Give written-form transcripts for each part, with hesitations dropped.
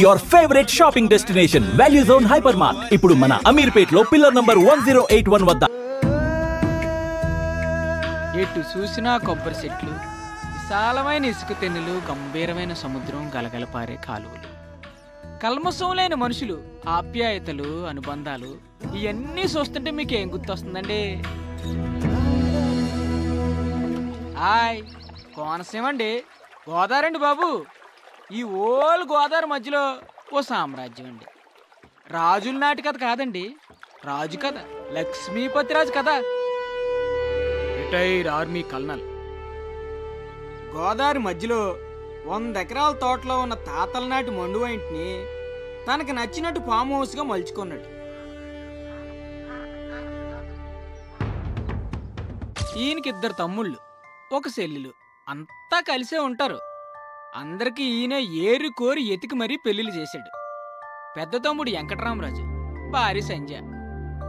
your favorite shopping destination, Value Zone Hypermart. ఇప్పుడు మన అమీర్పేట్ లో పిల్లర్ నంబర్ 1081 వద్ద. ఎటు చూసినా కొబ్బరి చెట్లు, విశాలమైన ఇసుక తెన్నులు, గంభీరమైన సముద్రం, గలగలపారే కాలువలు, కల్మషం లేని మనుషులు, ఆప్యాయతలు, అనుబంధాలు, ఇవన్నీ చూస్తుంటే మీకు ఏం గుర్తొస్తుందండి? హాయ్, కోనసీమ అండి, గోదావరి అండి బాబు. ఈ ఓల్ గోదావరి మధ్యలో ఓ సామ్రాజ్యం అండి. రాజుల నాటి కథ కాదండి, రాజు కథ, లక్ష్మీపతి రాజు కథ. రిటైర్ ఆర్మీ కల్నల్ గోదావరి మధ్యలో 100 ఎకరాల తోటలో ఉన్న తాతల నాటి మండు వైంట్ని తనకి నచ్చినట్టు ఫామ్ హౌస్గా మలుచుకున్నాడు. ఈయనకి 2 తమ్ముళ్ళు, 1 చెల్లెలు, అంతా కలిసే ఉంటారు. అందరికీ ఈయన ఏరు కోరి ఎతికి మరీ పెళ్లిళ్ళు చేశాడు. పెద్ద తమ్ముడు వెంకటరామరాజు, భార్య సంజ,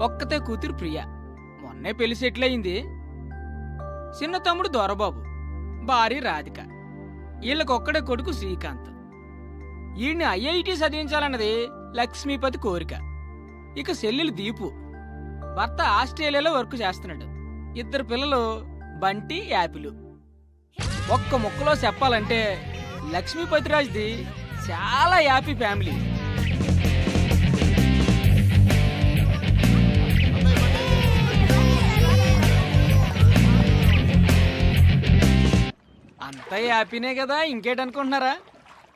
ఒక్కతే కూతురు ప్రియ, మొన్నే పెళ్లి సెటిల్ అయింది. చిన్న తమ్ముడు దొరబాబు, భార్య రాధిక, వీళ్ళకొక్కడే కొడుకు శ్రీకాంత్. ఈయన్ని ఐఐటి చదివించాలన్నది లక్ష్మీపతి కోరిక. ఇక చెల్లెలు దీపు, భర్త ఆస్ట్రేలియాలో వర్క్ చేస్తున్నాడు. 2 పిల్లలు బంటి, యాపిల్. ఒక్క ముక్కలో చెప్పాలంటే లక్ష్మీపతిరాజ్ది చాలా హ్యాపీ ఫ్యామిలీ. అంతా హ్యాపీనే కదా, ఇంకేటనుకుంటున్నారా?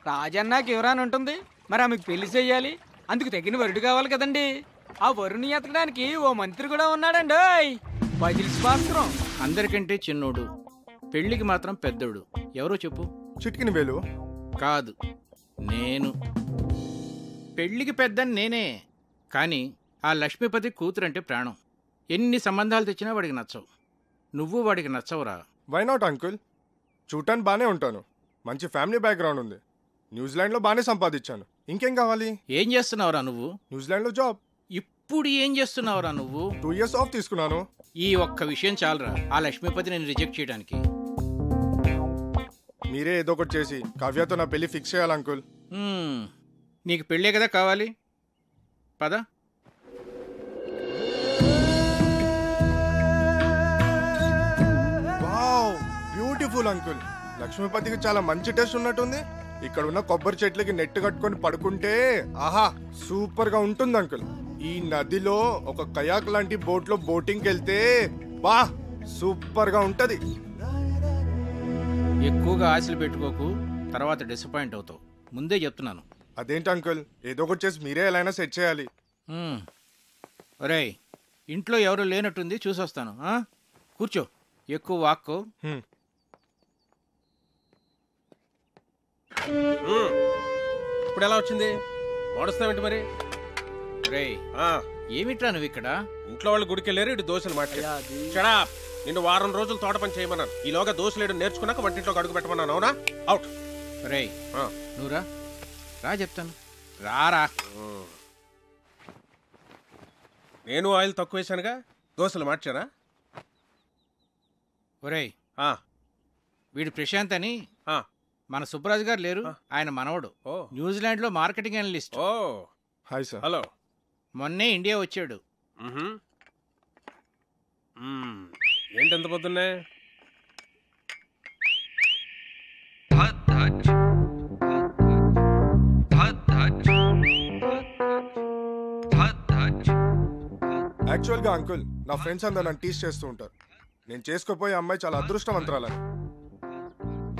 రాజన్నాకి ఎవరాని ఉంటుంది, మరి ఆమెకు పెళ్లి చెయ్యాలి, అందుకు తగిన వరుడు కావాలి కదండి. ఆ వరుని ఎతకడానికి ఓ మంత్రి కూడా ఉన్నాడండి, బజిల్స్ భాస్కరం. అందరికంటే చిన్నోడు, పెళ్లికి మాత్రం పెద్దోడు. ఎవరో చెప్పు. చిట్కిన వేలు కాదు, నేను. పెళ్లికి పెద్దని నేనే, కానీ ఆ లక్ష్మీపతి కూతురంటే ప్రాణం. ఎన్ని సంబంధాలు తెచ్చినా వాడికి నచ్చవు. నువ్వు వాడికి నచ్చవురా. Why not uncle? చూడటానికి బాగానే ఉంటాను, మంచి ఫ్యామిలీ బ్యాక్గ్రౌండ్ ఉంది, న్యూజిలాండ్లో బాగానే సంపాదించాను, ఇంకేం కావాలి? ఏం చేస్తున్నావురా నువ్వు? న్యూజిలాండ్లో జాబ్. ఇప్పుడు ఏం చేస్తున్నావురా నువ్వు? 2 years ఆఫ్ తీసుకున్నాను. ఈ ఒక్క విషయం చాలరా ఆ లక్ష్మీపతి నేను రిజెక్ట్ చేయడానికి. మీరే ఏదో ఒకటి చేసి కావ్యతో నా పెళ్లి ఫిక్స్ చేయాలి అంకుల్. నీకు పెళ్ళే కదా కావాలి, పద. Wow, beautiful uncle. లక్ష్మీపతికి చాలా మంచి టేస్ట్ ఉన్నట్టుంది. ఇక్కడ ఉన్న కొబ్బరి చెట్లకి నెట్ కట్టుకొని పడుకుంటే ఆహా సూపర్ గా ఉంటుంది అంకుల్. ఈ నదిలో ఒక కయాక్ లాంటి బోట్ లో బోటింగ్ వెళ్తే బా సూపర్ గా ఉంటది. ఎక్కువగా ఆశలు పెట్టుకోకు, తర్వాత డిసప్పాయింట్ అవుతావు, ముందే చెప్తున్నాను. అదేంటి అంకుల్, ఏదో ఒకటి చేసి మీరే ఎలా అయినా సెట్ చేయాలి. ఒరేయ్, ఇంట్లో ఎవరు లేనట్టుంది, చూసొస్తాను. కూర్చో, ఎక్కువ వాక్కో. ఇప్పుడు ఎలా వచ్చింది? వాడుస్తావేంటి మరి? రేయ్, ఏమిట్రా నువ్వు ఇక్కడ? ఇంట్లో వాళ్ళు గుడికి వెళ్ళారు, ఇటు దోశలు మాట్లాడా. నిన్ను 1 వారం రోజులు తోట పని చేయమన్నాను. ఈలోగా దోశలేడు నేర్చుకున్నాక వంటింట్లో అడుగు పెట్టమన్నాను, అవునా? అవుట్. రేయ్, నువ్వురా, రా చెప్తాను, రారా. నేను ఆయిల్ తక్కువ వేసానుగా, దోశలు మార్చానా? ఒరేయ్, వీడు ప్రశాంత్ అని మన సుబ్బరాజు గారు లేరు, ఆయన మనవడు, న్యూజిలాండ్ లో marketing analyst. Hi sir. Hello. మొన్నే ఇండియా వచ్చాడు. ఏంటి ఎంత పొద్దున్నే? యాక్చువల్గా అంకుల్, నా ఫ్రెండ్స్ అందరూ నన్ను టీచ్ చేస్తూ ఉంటారు. నేను చేసుకోపోయే అమ్మాయి చాలా అదృష్టవంతురాలని.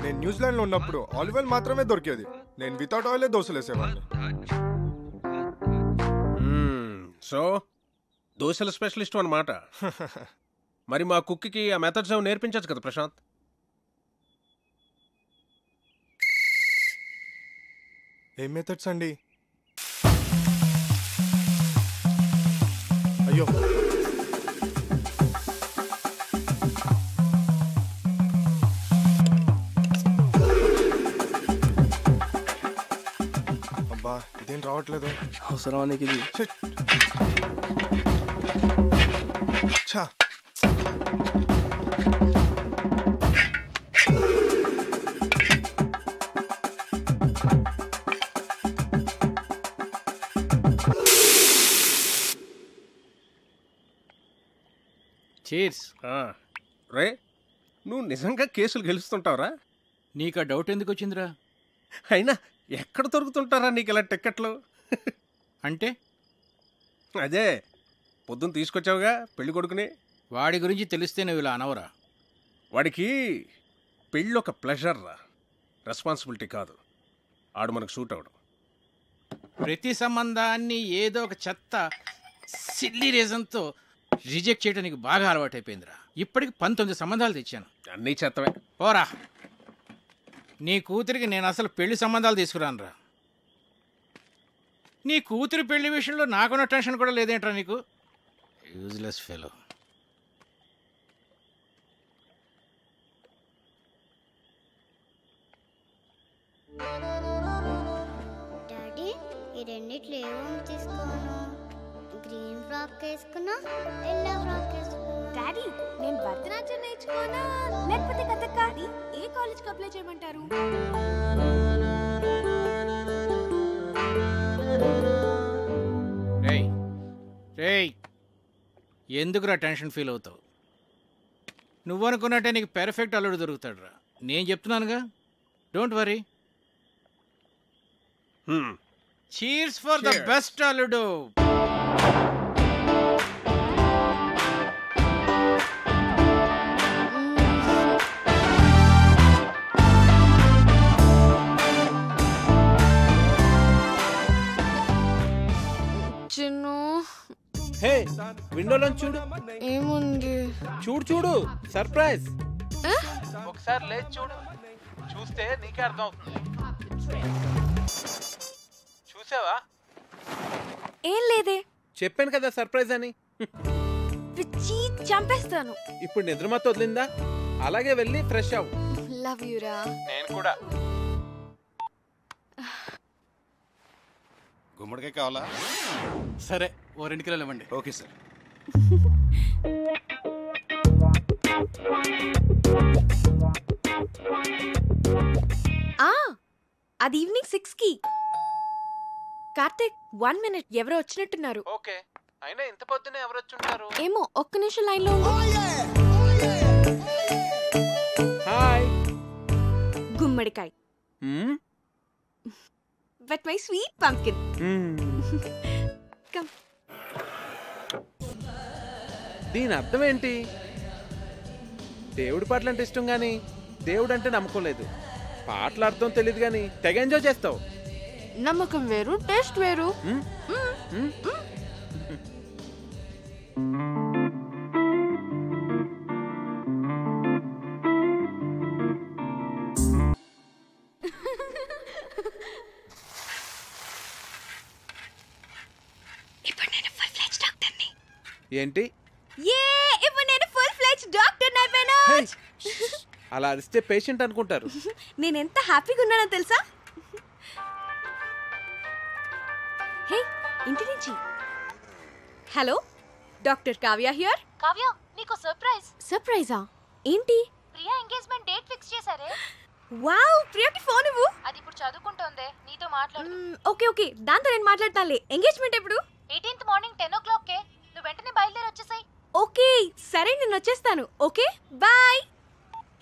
నేను న్యూజిలాండ్లో ఉన్నప్పుడు ఆలివ్ ఆయిల్ మాత్రమే దొరికేది. నేను వితౌట్ ఆయిలే దోశలు వేసేవాడిని. సో దోశల స్పెషలిస్ట్ అన్నమాట. మరి మా కుక్కి ఆ మెథడ్స్ నేర్పించచ్చు కదా ప్రశాంత్? ఏం మెథడ్స్ అండి? అయ్యో, అబ్బా ఇదేం రావట్లేదు. అవసరం నీకు ఇది? ఛా, చీర్స్. రే, నువ్వు నిజంగా కేసులు గెలుస్తుంటావురా? నీకు ఆ డౌట్ ఎందుకు వచ్చిందిరా? అయినా ఎక్కడ దొరుకుతుంటారా నీకు ఇలా టిక్కెట్లు? అంటే అదే పొద్దున్న తీసుకొచ్చావుగా పెళ్లి కొడుకుని. వాడి గురించి తెలిస్తే నువ్వు ఇలా అనవరా? వాడికి పెళ్ళి ఒక ప్లెజర్ రా, రెస్పాన్సిబిలిటీ కాదు. ఆడు మనకు సూట్ అవడం. ప్రతి సంబంధాన్ని ఏదో ఒక చెత్త సిల్లీ రీజన్తో రిజెక్ట్ చేయడం నీకు బాగా అలవాటైపోయిందిరా. ఇప్పటికి 19 సంబంధాలు తెచ్చాను. అన్నీ చెత్తవే. పోరా, నీ కూతురికి నేను అసలు పెళ్లి సంబంధాలు తీసుకురానురా. నీ కూతురి పెళ్లి విషయంలో నాకున్న టెన్షన్ కూడా లేదేంట్రా నీకు? Useless fellow. డాడీ, ఈ రెండిట్లో ఏమో తీసుకోను. గ్రీన్ ఫ్రాక్ వేసుకున్నా, ఎల్లో ఫ్రాక్ వేసుకున్నా. డాడీ, నేను భరతనాట్యం నేర్చుకోనా లేకపోతే కథక్? ఏ కాలేజ్కి అప్లై చేయమంటారు? రేయ్ రేయ్, ఎందుకురా టెన్షన్ ఫీల్ అవుతావు? నువ్వు అనుకున్నట్టే నీకు పెర్ఫెక్ట్ అల్లుడు దొరుకుతాడు రా. నేను చెప్తున్నానుగా, don't worry. Cheers for the best అల్లుడు. చిన్ను, హే, విండోలో చూడు. ఏముంది? చూడు చూడు, సర్ప్రైజ్. ఒకసారి లేచి చూడు, చూస్తే నీకే అర్థం అవుతుంది. చూసావా? ఏం లేదే. చెప్పాను కదా సర్ప్రైజ్ అని. పిచ్చి చంపేస్తాను. ఇప్పుడు నిద్రమత వదిలిందా? అలాగే వెళ్ళి ఫ్రెష్ అవ్వు. లవ్ యూ రా. నేను కూడా. గుమ్మడికాయ కావాలా? సరే, ఓ 2 కిలోలు ఇవ్వండి. Okay sir. అది ఈవినింగ్ 6కి. కార్తిక్, 1 minute, ఎవరో వచ్చినట్టున్నారు. ఓకే, అయినా ఇంత పొద్దునే ఎవరు వచ్చుంటారు? ఏమో, ఒక్క నిమిషం లైన్ లో ఉండు. హాయ్. గుమ్మడికాయ. But my sweet pumpkin. Come. దీని అర్థం ఏంటి? దేవుడి పాటలు అంటే ఇష్టం కానీ దేవుడు అంటే నమ్మకం లేదు. పాటల అర్థం తెలియదు కానీ తెగ ఎంజాయ్ చేస్తావు. నమ్మకం వేరు, టేస్ట్ వేరు. ఇప్పుడు నేను ఫుల్ ఫ్లెడ్జ్ డాక్టర్ని. ఏంటి? ఇప్పుడు నేను ఫుల్ ఫ్లెడ్జ్ డాక్టర్ అయిపోయాను. అలా అరిస్తే పేషెంట్ అనుకుంటారు. నేను ఎంత హ్యాపీగా ఉన్నానో తెలుసా? హే, ఇంటి నుంచి. Hello, doctor Kavya here. Kavya, నీకు సర్ప్రైజ్. సర్ప్రైజా? ఏంటి? ప్రియా ఎంగేజ్మెంట్ డేట్ ఫిక్స్ చేశారే. వావ్, ప్రియాకి ఫోన్ ఇవ్వు. అది ఇప్పుడు చదువుకుంటోంది, నీతో మాట్లాడు. ఓకే ఓకే, దాంతో నేను మాట్లాడతానులే. ఎంగేజ్మెంట్ ఎప్పుడు? 18th మార్నింగ్ 10 o'clock కే. నువ్వు వెంటనే బయలుదేరి వచ్చేసాయి. ఓకే సరే, నేను వచ్చేస్తాను. Okay bye.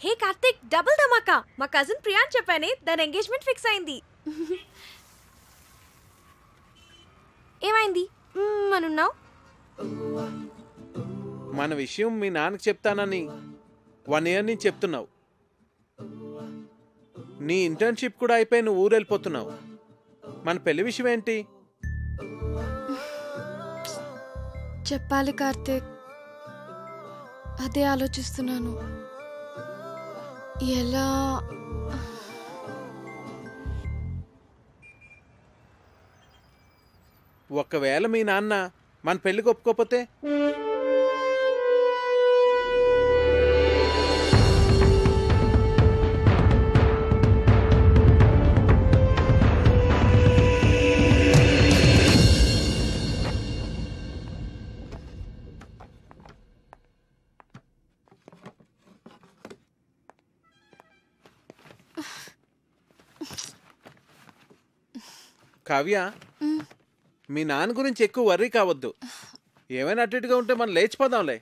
Hey Karthik, double ధమాకా. మా కజిన్ ప్రియా అని చెప్పానే, దాని ఎంగేజ్మెంట్ ఫిక్స్ అయింది. ఏమైంది అనున్నావు? మన విషయం మీ నాన్నకి చెప్తానని 1 year నుంచి చెప్తున్నావు. నీ ఇంటర్న్షిప్ కూడా అయిపోయి నువ్వు ఊరు వెళ్ళిపోతున్నావు. మన పెళ్లి విషయం ఏంటి? చెప్పాలి కార్తిక్, అదే ఆలోచిస్తున్నాను. ఎలా? ఒకవేళ మీ నాన్న మన పెళ్లికి ఒప్పుకోకపోతే? కావ్య, మీ నాన్న గురించి ఎక్కువ వర్రీ కావద్దు. ఏమైనా అటు ఇటుగా ఉంటే మనం లేచిపోదాంలే.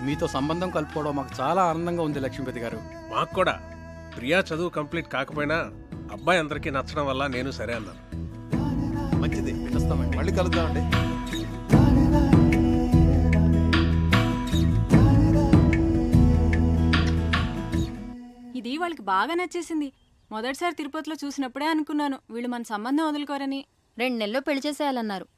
మీతో సంబంధం కలుపుకోవడం మాకు చాలా ఆనందంగా ఉంది లక్ష్మీపతి గారు. మాకు కూడా ప్రియా చదువు కంప్లీట్ కాకపోయినా అబ్బాయి అందరికీ నచ్చడం వల్ల నేను సరే అన్నాను. మంచిది, వస్తామండి, మళ్ళీ కలుద్దామండి. ఇది వాళ్ళకి బాగా నచ్చేసింది. మొదటిసారి తిరుపతిలో చూసినప్పుడే అనుకున్నాను వీళ్ళు మన సంబంధం వదులుకోరని. 2 నెలల్లో పెళ్లి చేసేయాలన్నారు.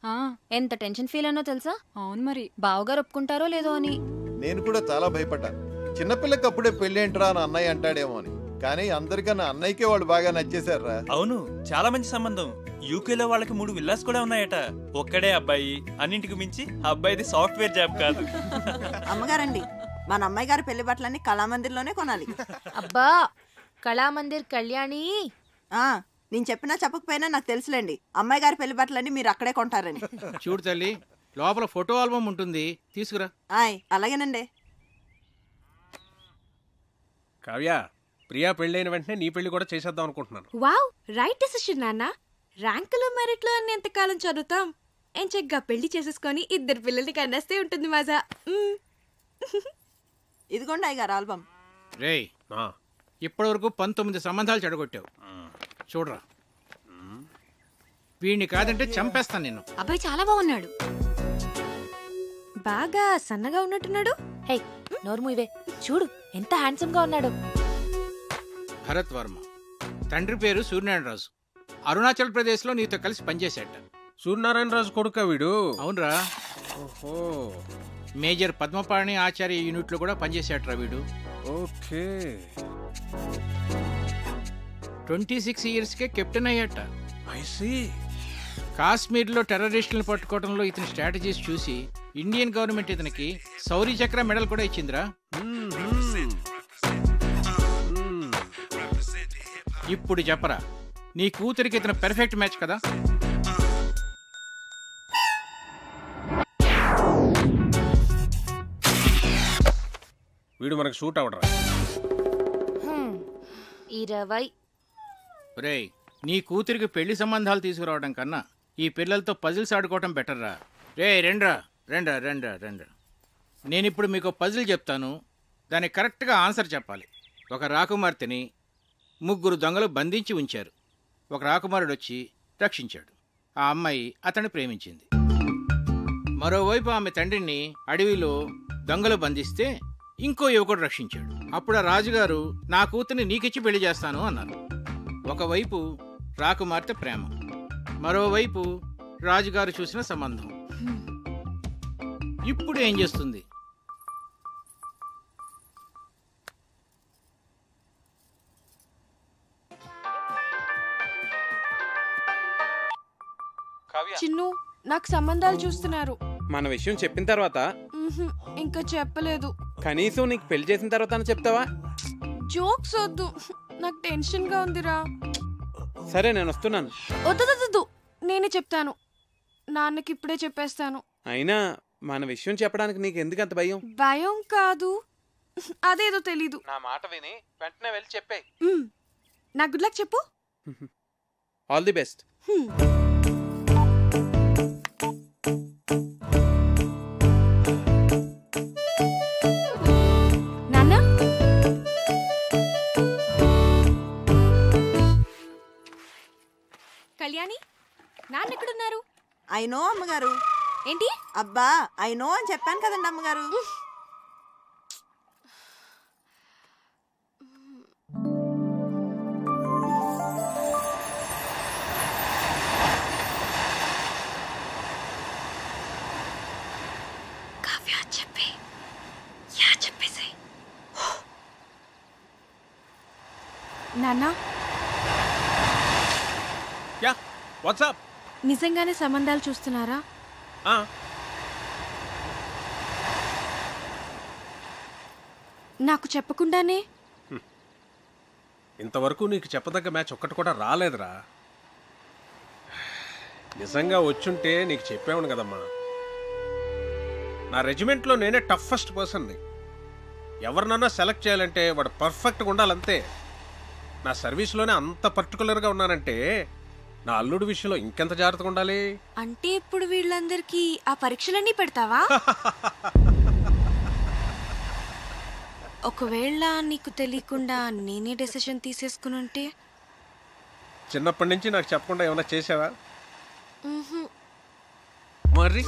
ఎంత టెన్షన్ ఫీల్ అయినో తెలుసా? అవును మరి, బావగారు ఒప్పుకుంటారో లేదో అని. నేను కూడా చాలా భయపడ్డాను. చిన్నపిల్లకి అప్పుడే పెళ్ళేంట్రా అని అన్నయ్య అంటాడేమో అని. కానీ అందరికన్నా అన్నయ్యకే వాళ్ళు బాగా నచ్చేశారా. అవును, చాలా మంచి సంబంధం. యూకేలో వాళ్ళకి 3 విల్లాస్ కూడా ఉన్నాయట. ఒక్కడే అబ్బాయి, అన్నింటికి మించి అబ్బాయిది సాఫ్ట్వేర్ జాబ్ కాదు. అమ్మగారండి, మన అమ్మాయి గారి పెళ్లి బట్టలన్నీ కళామందిర్లోనే కొనాలి. అబ్బా, కళామందిర్ కళ్యాణి. నేను చెప్పినా చెప్పకపోయినా నాకు తెలుసులేండి, అమ్మాయి గారి పెళ్లి బట్టలన్నీ మీరు అక్కడే కొంటారని. చూడు తల్లి, లోపల ఫోటో ఆల్బమ్ ఉంటుంది, తీసుకురా. అలాగేనండి. కావ్య, ప్రియా పెళ్ళైన వెంటనే నీ పెళ్లి కూడా చేసేద్దాం అనుకుంటున్నాను. వావ్, రైట్ డెసిషన్ నాన్న. ర్యాంకులు మెరిట్లు అన్ని ఎంతకాలం చదువుతాం? ఎంచగ్గా పెళ్లి చేసేసుకొని 2 పిల్లల్ని కన్నేస్తే ఉంటుంది మజా. ఇదిగోండి అయ్యగారు ఆల్బమ్. రేయ్, ఇప్పటి వరకు 19 సంబంధాలు చెడగొట్టావు. చూడరా, వీడిని కాదంటే చంపేస్తాను నేను. అబ్బాయి చాలా బాగున్నాడు. బాగా సన్నగా ఉన్నట్టున్నాడు. హే, నోర్ము ఇవే, చూడు ఎంత హ్యాండ్సమ్ గా ఉన్నాడు. భరత్ వర్మ, తండ్రి పేరు సూర్యనారాయణరాజు. అరుణాచల్ ప్రదేశ్ లో నీతో కలిసి పనిచేశాట. సూర్యనారాయణరాజు కొడుకా వీడు? అవునరా. ఓహో, మేజర్ పద్మపాణి ఆచార్య యూనిట్ లో కూడా పనిచేశాట్రా వీడు. ఓకే. 26 years కే కెప్టెన్ అయ్యాట. I see. కాశ్మీర్ లో టెర్రరిస్టులను పట్టుకోవడంలో ఇతని స్ట్రాటజీస్ చూసి ఇండియన్ గవర్నమెంట్ ఇతనికి శౌర్య చక్ర మెడల్ కూడా ఇచ్చిందిరా. ఇప్పుడు చెప్పరా, నీ కూతురికి ఇతను పెర్ఫెక్ట్ మ్యాచ్ కదా? వీడు మనకు షూట్ అవడరా. 20. రేయ్, నీ కూతురికి పెళ్లి సంబంధాలు తీసుకురావడం కన్నా ఈ పిల్లలతో పజిల్స్ ఆడుకోవటం బెటర్ రా. రే రెండ్రా రెండ్రా రెండ్రా రెండ్రా. నేనిప్పుడు మీకు పజిల్ చెప్తాను, దానికి కరెక్ట్గా ఆన్సర్ చెప్పాలి. ఒక రాకుమార్తెని 3 దొంగలు బంధించి ఉంచారు. ఒక రాకుమారుడు వచ్చి రక్షించాడు. ఆ అమ్మాయి అతన్ని ప్రేమించింది. మరోవైపు ఆమె తండ్రిని అడవిలో దొంగలు బంధిస్తే ఇంకో యువకుడు రక్షించాడు. అప్పుడు ఆ రాజుగారు నా కూతుర్ని నీకిచ్చి పెళ్లి చేస్తాను అన్నారు. ఒకవైపు రాకుమార్తె ప్రేమ, మరోవైపు రాజుగారు చూసిన సంబంధం. ఇప్పుడు ఏం చేస్తుంది? చిన్ను, నాకు సంబంధాలు చూస్తున్నారు. మన విషయం చెప్పిన తర్వాత ఇంకా చెప్పలేదు. కనీసం నీకు పెళ్లి చేసిన తర్వాత చెప్తావా? జోక్స్ వద్దు, నాకు టెన్షన్ గా ఉందిరా. సరే, నేను వస్తున్నాను. వద్దు, నేనే చెప్తాను. నాన్నకి ఇప్పుడే చెప్పేస్తాను. అయినా మన విషయం చెప్పడానికి నీకు ఎందుకు అంత భయం? భయం కాదు, అదేదో తెలీదు. నా మాట విని వెంటనే వెళ్ళి చెప్పే. నా గుడ్ లక్ చెప్పు. All the best. నాన్న, కళ్యాణి, నాన్న ఎక్కడున్నారు? అయినో అమ్మగారు. ఏంటి? అబ్బా, అయినో అని చెప్పాను కదండి అమ్మగారు. నాన్న, యా, వాట్సాప్? నిజంగానే సంబంధాలు చూస్తున్నారా? నాకు చెప్పకుండానే? ఇంతవరకు నీకు చెప్పదగ్గ మ్యాచ్ ఒక్కటి కూడా రాలేదురా. నిజంగా వచ్చుంటే నీకు చెప్పావును కదమ్మా. నా రెజిమెంట్లో నేనే టఫెస్ట్ పర్సన్ని. ఎవరినన్నా సెలెక్ట్ చేయాలంటే వాడు పర్ఫెక్ట్గా ఉండాలంతే. నా సర్వీస్లోనే అంత పర్టికులర్గా ఉన్నానంటే నా అల్లుడి విషయంలో ఇంకెంత జాగ్రత్తగా ఉండాలి. అంటే ఇప్పుడు వీళ్ళందరికీ ఆ పరీక్షలన్నీ పెడతావా? ఒకవేళ నీకు తెలియకుండా నేనే డెసిషన్ తీసేసుకుని ఉంటే? చిన్నప్పటి నుంచి నాకు చెప్పకుండా ఏమైనా చేసావా? మరి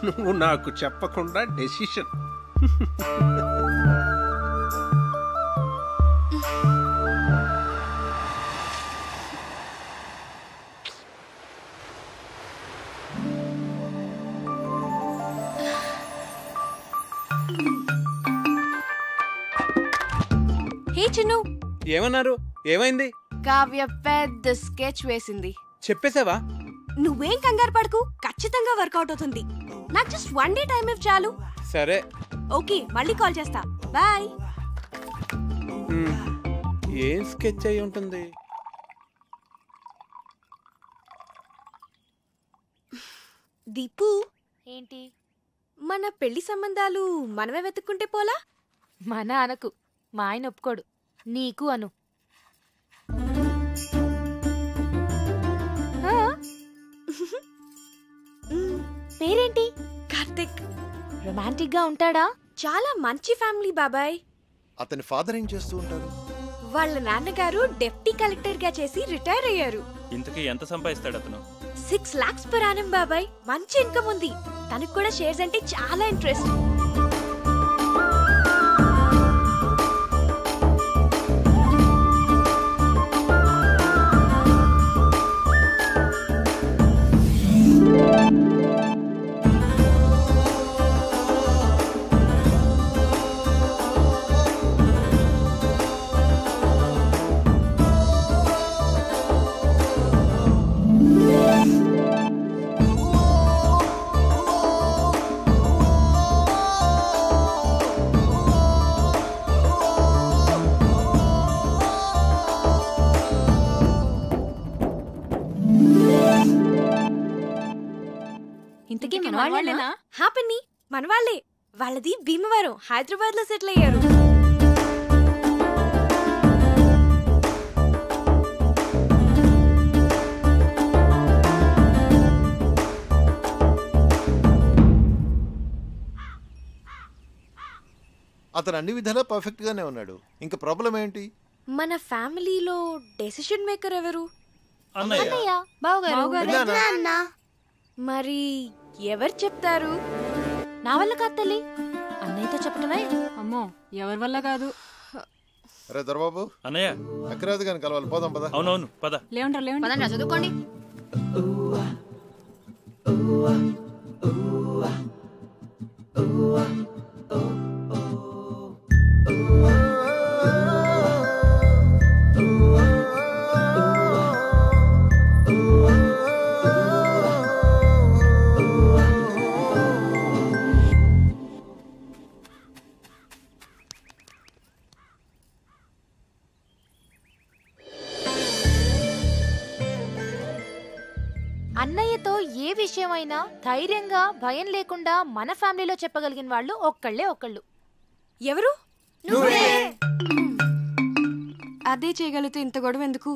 నువ్వు నాకు చెప్పకుండా డెసిషన్. హే చిన్ను, ఏమన్నారు? ఏమైంది? కావ్య పెద్ద స్కెచ్ వేసింది. చెప్పేసావా? నువ్వేం కంగారు పడకు, ఖచ్చితంగా వర్కౌట్ అవుతుంది. నాకు జస్ట్ 1 డే టైం ఇవ్వు చాలు. సరే ఓకే, మళ్ళీ కాల్ చేస్తా. బాయ్. ఏం స్కెచ్ అయి ఉంటుంది? దీపు, ఏంటి? మన పెళ్లి సంబంధాలు మనమే వెతుక్కుంటే పోలా? మన అనకు, మా ఆయన ఒప్పుకోడు. నీకు అను. పేరేంటి? కార్తిక్. రొమాంటిక్ గా ఉంటాడా? చాలా మంచి ఫ్యామిలీ బాబాయ్. అతని ఫాదర్ ఏం చేస్తూ ఉంటారు? వాళ్ళ నాన్నగారు డెప్యూటీ కలెక్టర్ గా చేసి రిటైర్ అయ్యారు. ఇంతకీ ఎంత సంపాదిస్తాడు అతను? 6 lakhs per annum బాబాయ్. మంచి ఇన్కమ్ ఉంది. తనకు కూడా షేర్స్ అంటే చాలా ఇంట్రెస్ట్. ఇంతకీ మనవాళ్ళేనా? హ్యాపీ మనవాళ్లే. వాళ్ళది భీమవరం, హైదరాబాద్ లో సెటిల్ అయ్యారు. అతను అన్ని విధాలా పర్ఫెక్ట్ గానే ఉన్నాడు. ఇంకా ప్రాబ్లం ఏంటి? మన ఫ్యామిలీలో డెసిషన్ మేకర్ ఎవరు? అన్నయ్య. బావగారు. మరి ఎవరు చెప్తారు? నా వల్ల కాదు తల్లి, అన్నయ్యతో చెప్పటమే. అమ్మో, ఎవరి వల్ల కాదు. అరే దొరబాబు, అన్నయ్య అక్కరాదు కానీ కలవాలి. పోదాం పద. అవునవును పద. లేవండి, చదువుకోండి. అన్నయ్యతో ఏ విషయమైనా ధైర్యంగా భయం లేకుండా మన ఫ్యామిలీలో చెప్పగలిగిన వాళ్ళు ఒక్కళ్ళు. ఎవరు? అదే చేయగలిగితే ఇంత గొడవ ఎందుకు?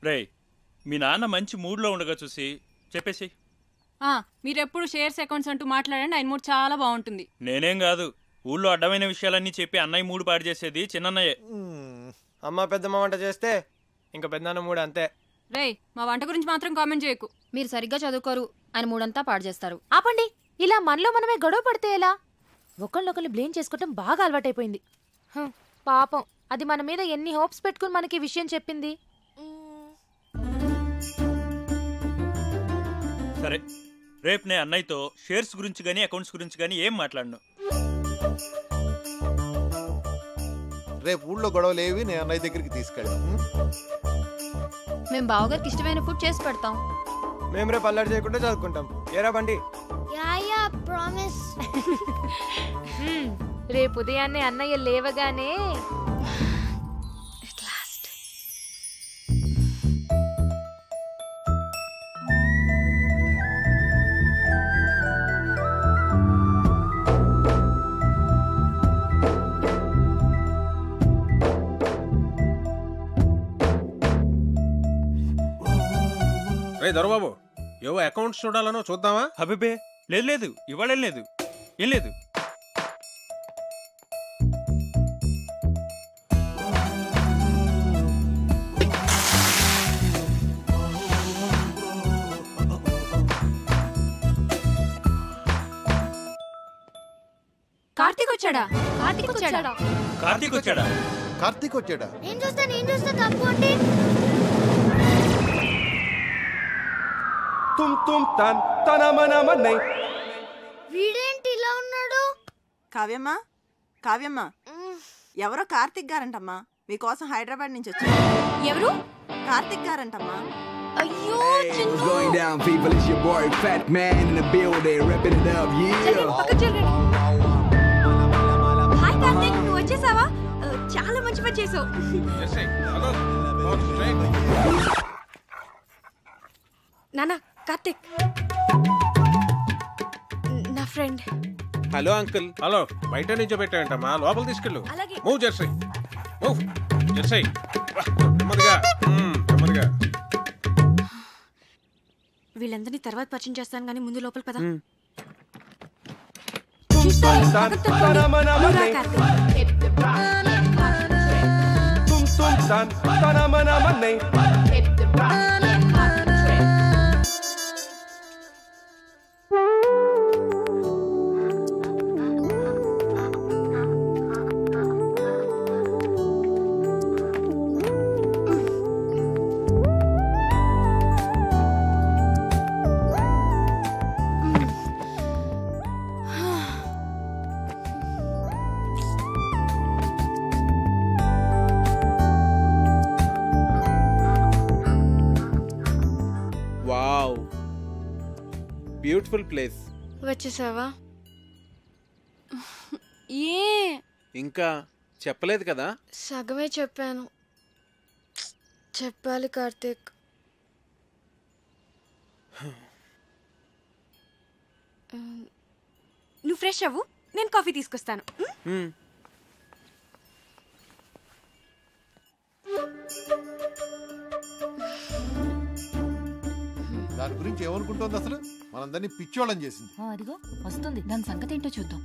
రే, మీ నాన్న మంచి మూడ్లో ఉండగా చూసి చెప్పేసి. మీరెప్పుడు షేర్స్ అకౌంట్స్ అంటూ మాట్లాడండి, ఆయన మూడు చాలా బాగుంటుంది. నేనేం కాదు, ఊళ్ళో అడ్డమైన విషయాలన్నీ చెప్పి అన్నయ్య మూడు పాడు చేసేది చిన్నయ్యే. అమ్మ పెద్దమ్మ వంట చేస్తే ఇంకా పెద్దనాన్న మూడు అంతే. రేయ్, మా వంట గురించి మాత్రం కామెంట్ చేయకు. మీరు సరిగ్గా చదువుకోరు, ఆయన మూడంతా పాడు చేస్తారు. ఆపండి. ఇలా మనలో మనమే గొడవ పడితే ఎలా? ఒకళ్ళొకళ్ళు బ్లేమ్ చేసుకోవటం బాగా అలవాటైపోయింది. పాపం, అది మన మీద ఎన్ని హోప్స్ పెట్టుకుని మనకి విషయం చెప్పింది. సరే, రేపు నేను అన్నయ్యతో షేర్స్ గురించి గానీ అకౌంట్స్ గురించి గానీ ఏం మాట్లాడను. రేపు ఊళ్ళో గొడవలేవి నేను అన్నయ్య దగ్గరికి తీసుకెళ్ళాం. మేము బావగారికి ఇష్టమైన ఫుడ్ చేసి పెడతాం. మేము రేపు అల్లరి చేయకుండా చదువుకుంటాం. ఏరా బండి? Yeah promise. రేపు ఉదయాన్నే అన్నయ్య లేవగానే రే దొరబాబు ఏవో అకౌంట్స్ చూడాలనో చూద్దామా? అబ్బే లేదు లేదు, ఇవాళ లేదు, ఏం లేదు. కార్తీక్ వచ్చాడా? కార్తీక్ వచ్చాడా? కార్తీక్ వచ్చాడా? కార్తీక్ వచ్చాడా? నేను చూస్తా తప్పుకోండి. వీడేంటి ఇలా ఉన్నాడు? కావ్యమ్మ ఎవరో కార్తీక్ గారంటమ్మా, మీకోసం హైదరాబాద్ నుంచి వచ్చారు. ఎవరు? కార్తీక్ గారంటమ్మా. అయ్యో What's going down, people? It's your boy Fat Man in the building, repping it up, yeah. Hi Karthik, నువ్వు వచ్చేసావా? చాలా మంచి పని చేసావు. నానా, కార్తీక్ నా ఫ్రెండ్. Hello uncle. హలో, బయట నుంచో పెట్టాయంటమ్మా, లోపల తీసుకెళ్ళు. అలాగే. Move Jersey, move Jersey. నెమ్మదిగా నెమ్మదిగా. వీళ్ళందరినీ తర్వాత పరిచయం చేస్తాను కానీ ముందు లోపల పద. Wow, beautiful place. వచ్చేసావా? ఏ ఇంకా చెప్పలేదు కదా? సగమే చెప్పాను. చెప్పాలి కార్తీక్. నువ్వు ఫ్రెష్ అవ్వు, నేను కాఫీ తీసుకొస్తాను. దాని గురించి ఏమనుకుంటోంది అసలు? మనందరినీ పిచ్చోళ్ళని చేసింది. అదిగో వస్తుంది, దాని సంగతి ఏంటో చూద్దాం.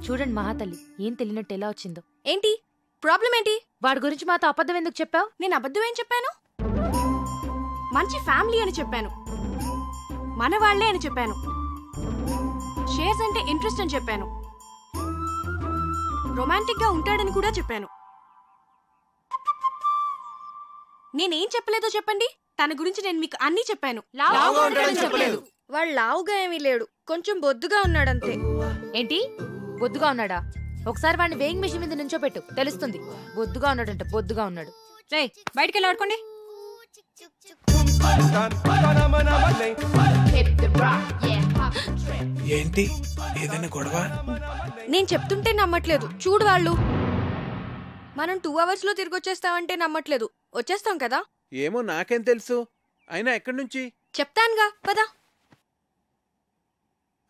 చూడండి మహాతల్లి, ఏం తెలియనట్టు ఎలా వచ్చిందో. ఏంటి ప్రాబ్లం? ఏంటి? వాడి గురించి మాతో అబద్ధం ఎందుకు చెప్పావు? నేను అబద్ధం ఏం చెప్పాను? మంచి ఫ్యామిలీ అని చెప్పాను, మన వాళ్లే అని చెప్పాను, షేర్స్ అంటే ఇంట్రెస్ట్ అని చెప్పాను, రొమాంటిక్ గా ఉంటాడని కూడా చెప్పాను. నేనేం చెప్పలేదో చెప్పండి. తన గురించి నేను మీకు అన్నీ చెప్పాను. వాడు లావుగా ఏమీ లేడు, కొంచెం బొద్దుగా ఉన్నాడంతే. ఏంటి బొద్దుగా ఉన్నాడా? ఒకసారి వాడిని వేయింగ్ మెషిన్ మీద నుంచోపెట్టు, తెలుస్తుంది. బొద్దుగా ఉన్నాడంట, బొద్దుగా ఉన్నాడు. రేయ్, బయటికి వెళ్ళి ఆడుకోండి. ఏంటి ఏదైనా గొడవ? నేను చెప్తుంటే నమ్మట్లేదు. చూడు వాళ్ళు. మనం 2 hours లో తిరిగి వచ్చేస్తామంటే నమ్మట్లేదు. వచ్చేస్తాం కదా? ఏమో నాకేం తెలుసు. అయినా ఎక్కడి నుంచి? చెప్తానుగా, పదా.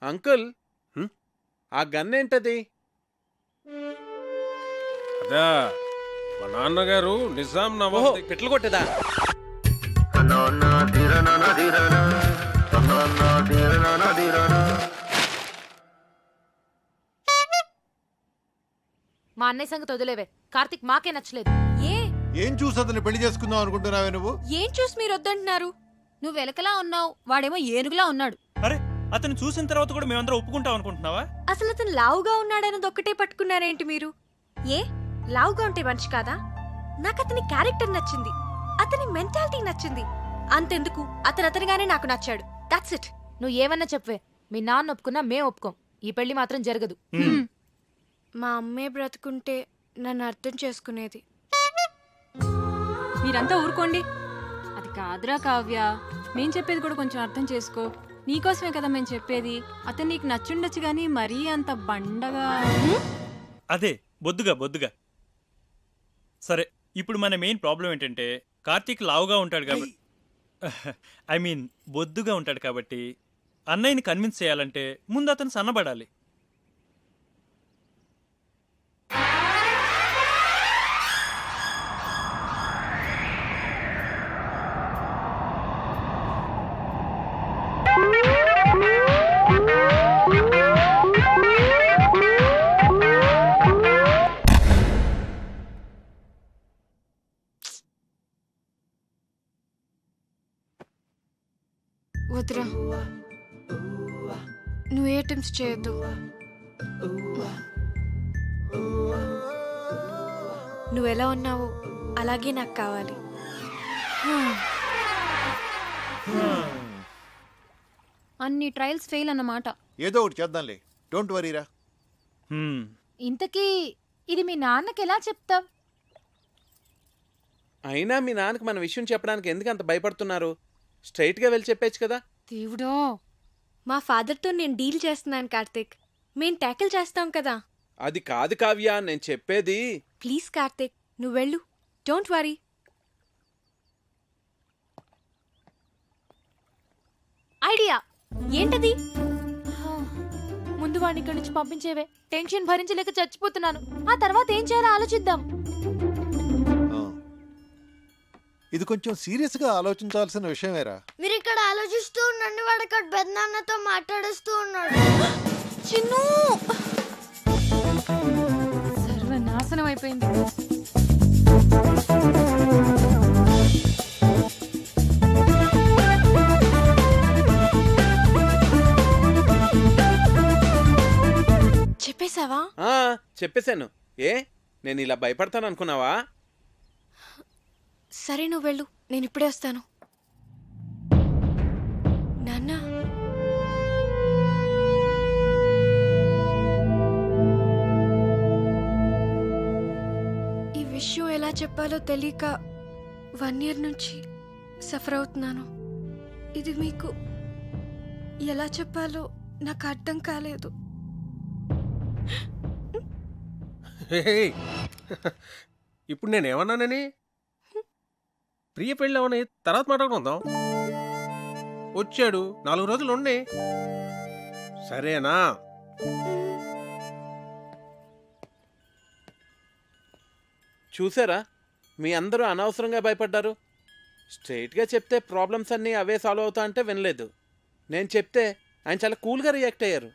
అంకుల్, ఆ గన్ ఏంటది? అదా మా నాన్నగారు నిజాం నవాబ్ పిట్లు కొట్టేదా? మా అన్నయ్య సంగతి వదిలేవే. కార్తీక్ మాకే నచ్చలేదు. ఏం చూసి అతన్ని పెళ్లి చేసుకుందాం అనుకుంటున్నావే నువ్వు? ఏం చూసి మీరు వద్దంటున్నారు? నువ్వు వెలకలా ఉన్నావు, వాడేమో ఏనుగులా ఉన్నాడు. అరే, అతను చూసిన తర్వాత కూడా మేమందరం ఒప్పుకుంటాం అనుకుంటున్నావా? అసలు అతను లావుగా ఉన్నాడన్నది ఒక్కటే పట్టుకున్నారేంటి మీరు? ఏ లావుగా ఉంటే మనిషి కాదా? నాకు అతని క్యారెక్టర్ నచ్చింది, అతని మెంటాలిటీ నచ్చింది. అంతెందుకు, అతనిగానే నాకు నచ్చాడు. That's it. నువ్వు ఏమన్నా చెప్పవే, మీ నాన్న ఒప్పుకున్నా మేం ఒప్పుకోం. ఈ పెళ్లి మాత్రం జరగదు. మా అమ్మే బ్రతుకుంటే నన్ను అర్థం చేసుకునేది. మీరంతా ఊరుకోండి. అది కాదురా కావ్య, మేం చెప్పేది కూడా కొంచెం అర్థం చేసుకో. నీకోసమే కదా మేము చెప్పేది. అతను నీకు నచ్చుండొచ్చు కానీ మరీ అంత బండగా. అదే బొద్దుగా. సరే, ఇప్పుడు మన మెయిన్ ప్రాబ్లం ఏంటంటే కార్తీక్ లావుగా ఉంటాడు కాబట్టి, ఐ మీన్ బొద్దుగా ఉంటాడు కాబట్టి అన్నయ్యని కన్విన్స్ చేయాలంటే ముందు అతను సన్నబడాలి. వద్దురా, నువ్వు ఏ అటెంప్ట్స్ చేయొద్దు. నువ్వు ఎలా ఉన్నావో అలాగే నాకు కావాలి. అన్ని ట్రయల్స్ ఫెయిల్ అన్నమాట. ఏదో ఒకటి చేద్దాంలే, డోంట్ వరీరా. ఇంతకీ ఇది మీ నాన్నకి ఎలా చెప్తావ్? అయినా మీ నాన్నకి మన విషయం చెప్పడానికి ఎందుకు అంత భయపడుతున్నారు? స్ట్రైట్గా వెళ్ళి చెప్పేచ్చు కదా. దేవుడో, మా ఫాదర్తో నేను డీల్ చేస్తున్నాను కార్తిక్. మేం ట్యాకిల్ చేస్తాం కదా. అది కాదు కావ్య, నేను చెప్పేది. ప్లీజ్ కార్తిక్, నువ్వు వెళ్ళు. Don't worry. ఐడియా ఏంటది? ముందు వాడిని ఇక్కడి నుంచి పంపించేవే. టెన్షన్ భరించలేక చచ్చిపోతున్నాను. ఆ తర్వాత ఏం చేయాలో ఆలోచిద్దాం. ఇది కొంచెం సీరియస్ గా ఆలోచించాల్సిన విషయమేరా. మీరు ఇక్కడ ఆలోచిస్తూ ఉండండి, వాడు అక్కడ పెద్దనాన్నతో మాట్లాడుస్తూ ఉన్నాడు. చిన్ను సర్వనాశనం అయిపోయింది. చెప్పేశావా? చెప్పేశాను. ఏ నేను ఇలా భయపడతాను అనుకున్నావా? సరే, నువ్వు వెళ్ళు, నేను ఇప్పుడే వస్తాను. నాన్న, ఈ విషయం ఎలా చెప్పాలో తెలియక 1 year నుంచి సఫర్ అవుతున్నాను. ఇది మీకు ఎలా చెప్పాలో నాకు అర్థం కాలేదు. ఇప్పుడు నేనేమన్నానని? ప్రియ పెళ్ళి అవని తర్వాత మాట్లాడుకుందాం. వచ్చాడు, 4 రోజులు ఉండి, సరేనా? చూసారా, మీ అందరూ అనవసరంగా భయపడ్డారు. స్ట్రైట్గా చెప్తే ప్రాబ్లమ్స్ అన్నీ అవే సాల్వ్ అవుతా అంటే వినలేదు. నేను చెప్తే ఆయన చాలా కూల్గా రియాక్ట్ అయ్యారు.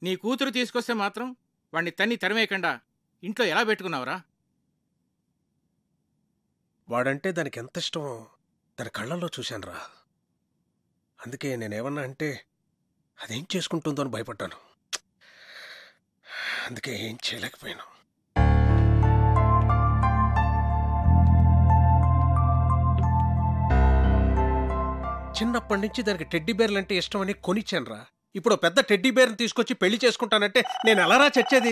నీ కూతురు తీసుకొస్తే మాత్రం వాడిని తరిమేయకుండా ఇంట్లో ఎలా పెట్టుకున్నావురా? వాడంటే దానికి ఎంత ఇష్టమో దాని కళ్ళల్లో చూశానురా. అందుకే నేనేమన్నా అంటే అదేం చేసుకుంటుందో అని భయపడ్డాను. అందుకే ఏం చేయలేకపోయాను. చిన్నప్పటి నుంచి దానికి టెడ్డీ బేర్లు అంటే ఇష్టం అని కొనిచ్చానురా. ఇప్పుడు పెద్ద టెడ్డీ బేర్ని తీసుకొచ్చి పెళ్లి చేసుకుంటానంటే నేను ఎలారా చచ్చేది?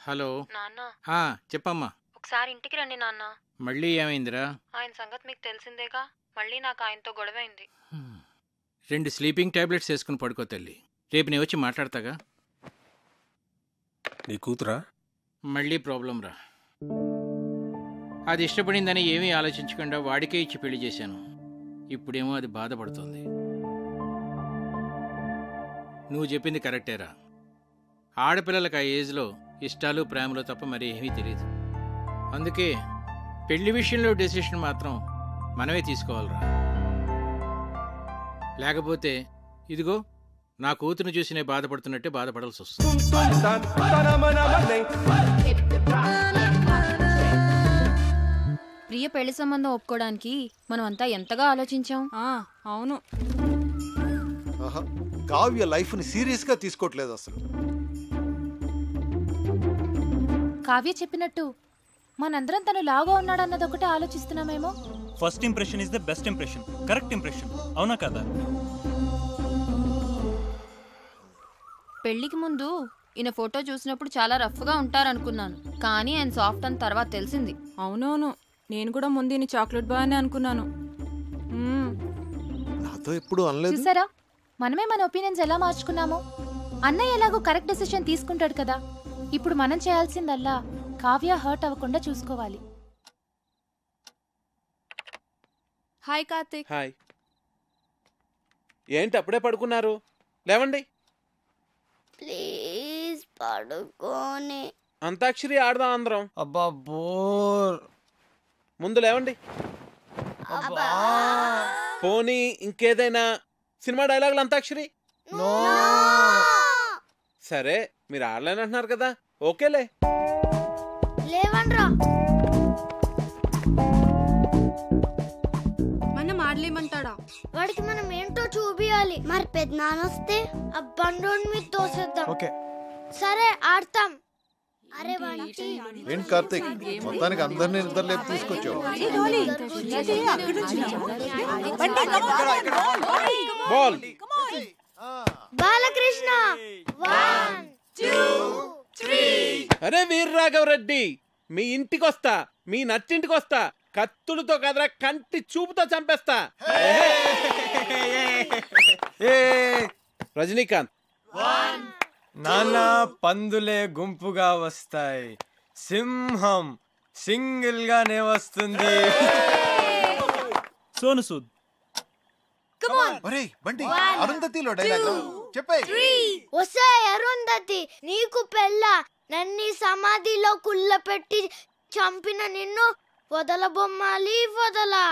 హలో చెప్పమ్మా. ఒకసారి ఇంటికి రండి నాన్న. మళ్ళీ ఏమైందిరా? ఆయన సంగతి మీకు తెలిసిందేగా. మళ్ళీ నాకు ఆయనతో గొడవైంది. 2 స్లీపింగ్ టాబ్లెట్స్ వేసుకుని పడుకో తల్లి. రేపు నేను వచ్చి మాట్లాడతాగా. నీ కూతురా? మళ్ళీ ప్రాబ్లం రా. అది ఇష్టపడిందని ఏమీ ఆలోచించకుండా వాడికే ఇచ్చి పెళ్లి చేశాను. ఇప్పుడేమో అది బాధపడుతుంది. నువ్వు చెప్పింది కరెక్టేరా. ఆడపిల్లలకు ఆ ఏజ్లో ఇష్టాలు ప్రేమలు తప్ప మరి ఏమీ తెలియదు. అందుకే పెళ్లి విషయంలో డెసిషన్ మాత్రం మనమే తీసుకోవాలిరా. లేకపోతే ఇదిగో నా కూతురుని చూసి నేను బాధపడుతున్నట్టే బాధపడాల్సి వస్తుంది. ప్రియ పెళ్లి సంబంధం ఒప్పుకోవడానికి మనం అంతా ఎంతగా ఆలోచించాం. అవును, కావ్య లైఫ్ ని సీరియస్ గా తీసుకోవట్లేదు అసలు. కావ్య చెప్పినట్టు మనందరం తను లావుగా ఉన్నాడన్నదొకటే ఆలోచిస్తున్నామేమో. First impression is the best impression, correct impression, అవునా కదా? పెళ్లికి ముందు ఈయన ఫోటో చూసినప్పుడు చాలా రఫ్గా ఉంటారనుకున్నాను, కానీ ఆయన సాఫ్ట్ అని తర్వాత తెలిసింది. అవునవును, నేను కూడా ముందు ఈయన చాక్లెట్ బాయ్ అని అనుకున్నాను. నాతో ఎప్పుడు అనలేదు. చూసారా, మనమే మన ఒపీనియన్స్ ఎలా మార్చుకున్నామో. అన్నయ్య ఎలాగో కరెక్ట్ డెసిషన్ తీసుకుంటాడు కదా. ఇప్పుడు మనం చేయాల్సిందల్లా కావ్య హర్ట్ అవ్వకుండా చూసుకోవాలి. హాయ్ కార్తిక్. హాయ్. ఏంటి అప్పుడే పడుకున్నారు? లేవండి. ప్లీజ్ పడుకోని. అంతాక్షరి ఆడదాం అందరం. అబ్బా బోర్. ముందు లేవండి. పోనీ ఇంకేదైనా సినిమా డైలాగులు అంతాక్షరి? సరే, మీరు ఆడలేనంటున్నారు కదా, ఓకేలే. లేవన్రా. మనం ఆడలేమంటాడా? వాడికి మనం ఏంటో చూపియాలి. మరి పెద్దనాన్న వస్తే ఆ బండోని మీద తోసేద్దాం. ఓకే సరే ఆడతాం. అరే బంటి. ఏంటి కార్తిక్, మొత్తానికి అందరినీ నిద్రలేపు తీసుకొచ్చావు. బాల్. బాలకృష్ణ. 1 2 3. అరే వీర్రాఘవరెడ్డి, మీ ఇంటికి వస్తా, మీ నచ్చింటికి వస్తా, కత్తులతో కదరా కంటి చూపుతో చంపేస్తా. రజనీకాంత్. నానా పందులే గుంపుగా వస్తాయి, సింహం సింగిల్ గానే వస్తుంది. సోను సూద్. ఒరేయ్ బంటి, అరుంధతిలో డైలాగ్ చెప్పే. వసే అరుంధతి, నీకు పెళ్ళ నన్ని సమాధిలో కుళ్ళపెట్టి చంపిన నిన్ను వదలబొమ్మాలి వదలా.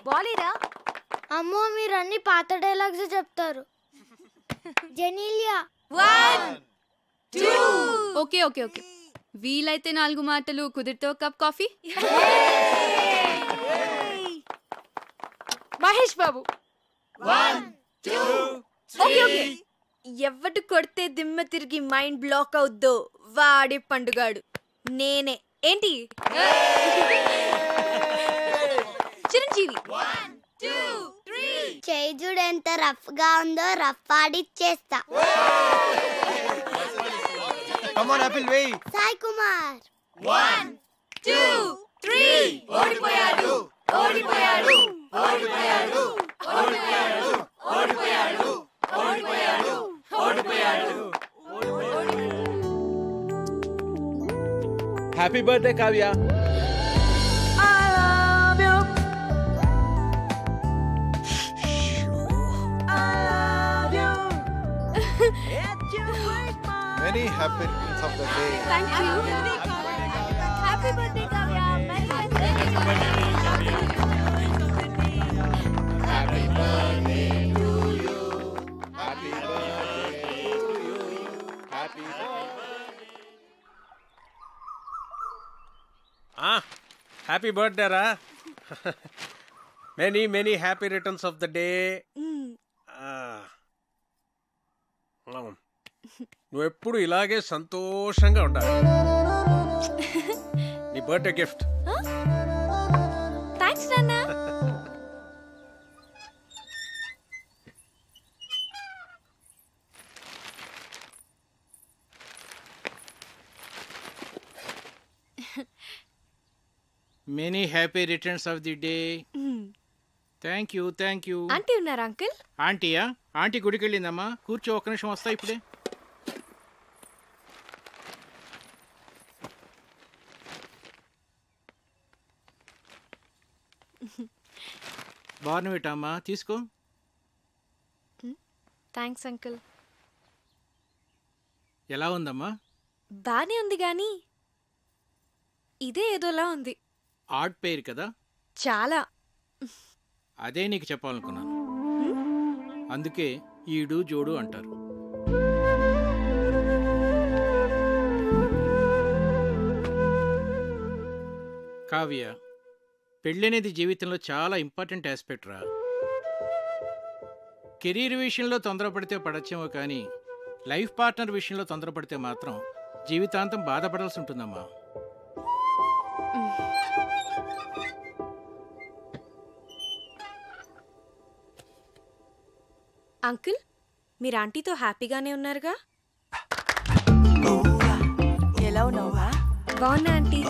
బాలీరా. అమ్మో, మీరు అన్ని పాత డైలాగ్స్ చెప్తారు. జెనీలియా. 1 2. ఓకే ఓకే ఓకే, వీలైతే 4 మాటలు, కుదిరితే ఒక cup coffee. Mahesh Babu. 1 2 okay okay. ఎవడు కొడితే దిమ్మ తిరిగి మైండ్ బ్లాక్ అవుద్దో వాడే పండుగాడు. నేనే. ఏంటి? చిరంజీవి. 1 2 3. చేయి చూడు ఎంత రఫ్ గా ఉందో, రఫ్ ఆడిచ్చేస్తా. కమ్ ఆన్ ఆపిల్ వేయ్. సాయి కుమార్. 1 2 3. ఓడిపోయాడు ఓడిపోయాడు ఓడిపోయాడు ఓడిపోయాడు ఓడిపోయాడు ఓడిపోయాడు ఓడిపోయాడు. Happy birthday Kavya. Many happy returns of the day. Thank you. Happy birthday, Kavya. Many Happy birthday to you. Happy birthday to you. Happy birthday. Happy birthday రా. Many many happy returns of the day. నువ్వెప్పుడు ఇలాగే సంతోషంగా ఉండాలి. నీ birthday gift. Thanks నాన్న. Many happy returns of the day. Thank you thank you. Aunty ఉన్నారా uncle? ఆంటీయా? Aunty గుడికి వెళ్ళిందమ్మా. కూర్చో, ఒక్క నిమిషం వస్తా ఇప్పుడే. బార్నవిటా అమ్మా, తీసుకో. Thanks uncle. ఎలా ఉందమ్మా? బానే ఉంది గాని ఇదే ఏదోలా ఉంది. ఆడ్ పేరు కదా. చాలా. అదే నీకు చెప్పాలనుకున్నాను. అందుకే ఈడు జోడు అంటారు. కావ్య, పెళ్ళనేది జీవితంలో చాలా ఇంపార్టెంట్ ఆస్పెక్ట్ రా. కెరీర్ విషయంలో తొందరపడితే పడచ్చేమో కానీ లైఫ్ పార్ట్నర్ విషయంలో తొందరపడితే మాత్రం జీవితాంతం బాధపడాల్సి ఉంటుందమ్మా. అంకుల్ మీరు ఆంటీతో హ్యాపీగానే ఉన్నారుగా? ఎలా ఉన్నావా? బాగున్నా ఆంటీ.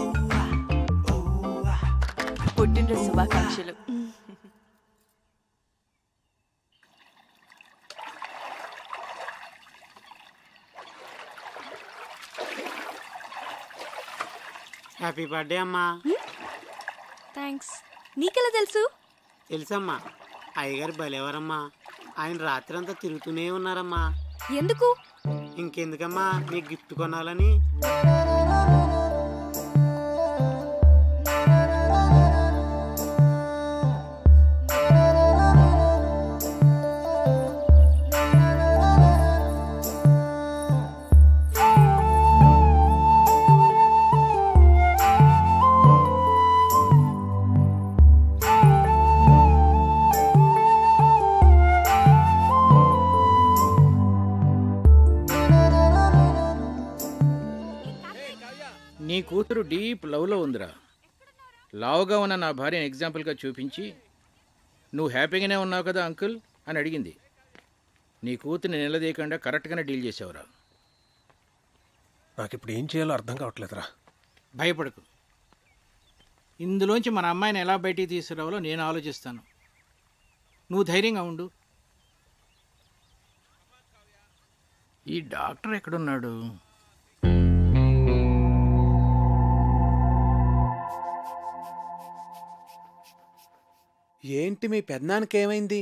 పుట్టినరోజు శుభాకాంక్షలు. హ్యాపీ బర్త్డే అమ్మా. థ్యాంక్స్. నీకెలా తెలుసు? తెలుసమ్మా, అయ్యగారు భలేవారమ్మా. ఆయన రాత్రి అంతా తిరుగుతూనే ఉన్నారమ్మా. ఎందుకు? ఇంకెందుకమ్మా, నీకు గిఫ్ట్ కొనాలని. నీ కూతురు డీప్ లవ్లో ఉందిరా. లావుగా ఉన్న నా భార్యను ఎగ్జాంపుల్గా చూపించి నువ్వు హ్యాపీగానే ఉన్నావు కదా అంకుల్ అని అడిగింది. నీ కూతుర్ని నిలదీయకుండా కరెక్ట్గానే డీల్ చేసావురా. నాకు ఇప్పుడు ఏం చేయాలో అర్థం కావట్లేదురా. భయపడకు, ఇందులోంచి మన అమ్మాయిని ఎలా బయటికి తీసుకురావాలో నేను ఆలోచిస్తాను. నువ్వు ధైర్యంగా ఉండు. ఈ డాక్టర్ ఎక్కడున్నాడు? ఏంటి మీ పెద్దనాన్నకి ఏమైంది?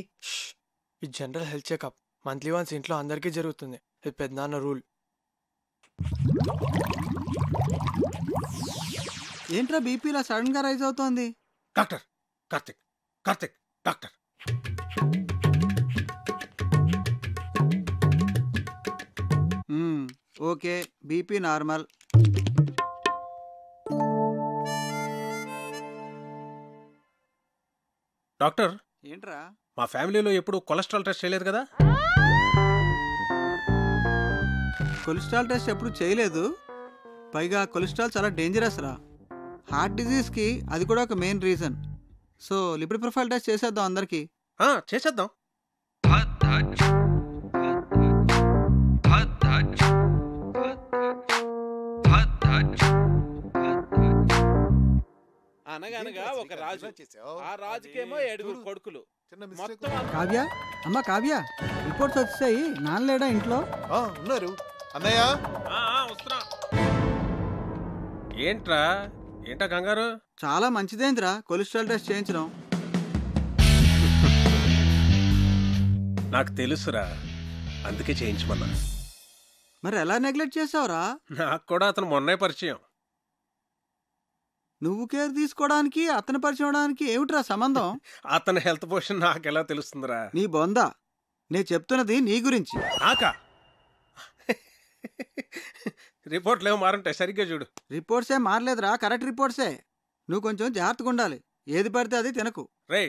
ఇది general health checkup. Monthly once ఇంట్లో అందరికీ జరుగుతుంది. ఇది పెద్దనాన్న రూల్. ఏంట్రా బీపీ ఇలా సడన్ గా రైజ్ అవుతోంది? Doctor Karthik, Karthik doctor. Okay, BP normal. Doctor ఏంట్రా? మా ఫ్యామిలీలో ఎప్పుడు కొలెస్ట్రాల్ టెస్ట్ చేయలేదు కదా? కొలెస్ట్రాల్ టెస్ట్ ఎప్పుడు చేయలేదు. పైగా కొలెస్ట్రాల్ చాలా డేంజరస్ రా. హార్ట్ డిజీజ్కి అది కూడా ఒక main reason. So lipid profile test చేసేద్దాం అందరికి. చేసేద్దాం. అనగనగా ఒక రాజు, ఆ రాజుకేమో 7 కొడుకులు. మొత్తం కావ్య, అమ్మ కావ్య, రిపోర్ట్స్ వచ్చాయి. నాన్నలేడా ఇంట్లో? ఉన్నారు అన్నయ్య. వస్తున్నా. ఏంట్రా ఏంటా కంగారు? చాలా మంచిదేంద్రా కొలెస్ట్రాల్ టెస్ట్ చేయించడం. నాకు తెలుసురా, అందుకే చేయించమన్నా. మరి ఎలా నెగ్లెక్ట్ చేసావురా? నాకు కూడా అతను మొన్నే పరిచయం. నువ్వు కేర్ తీసుకోవడానికి అతను పరిచయం అవడానికి ఏమిట్రా సంబంధం? అతని హెల్త్ పొజిషన్ నాకెలా తెలుస్తుందిరా? నీ బొందా, నేను చెప్తున్నది నీ గురించి. నాకా? రిపోర్ట్లు ఏమో మారుంటాయి, సరిగ్గా చూడు. రిపోర్ట్సే మారలేదురా, కరెక్ట్ రిపోర్ట్సే. నువ్వు కొంచెం జాగ్రత్తగా ఉండాలి. ఏది పడితే అది తినకు. రే,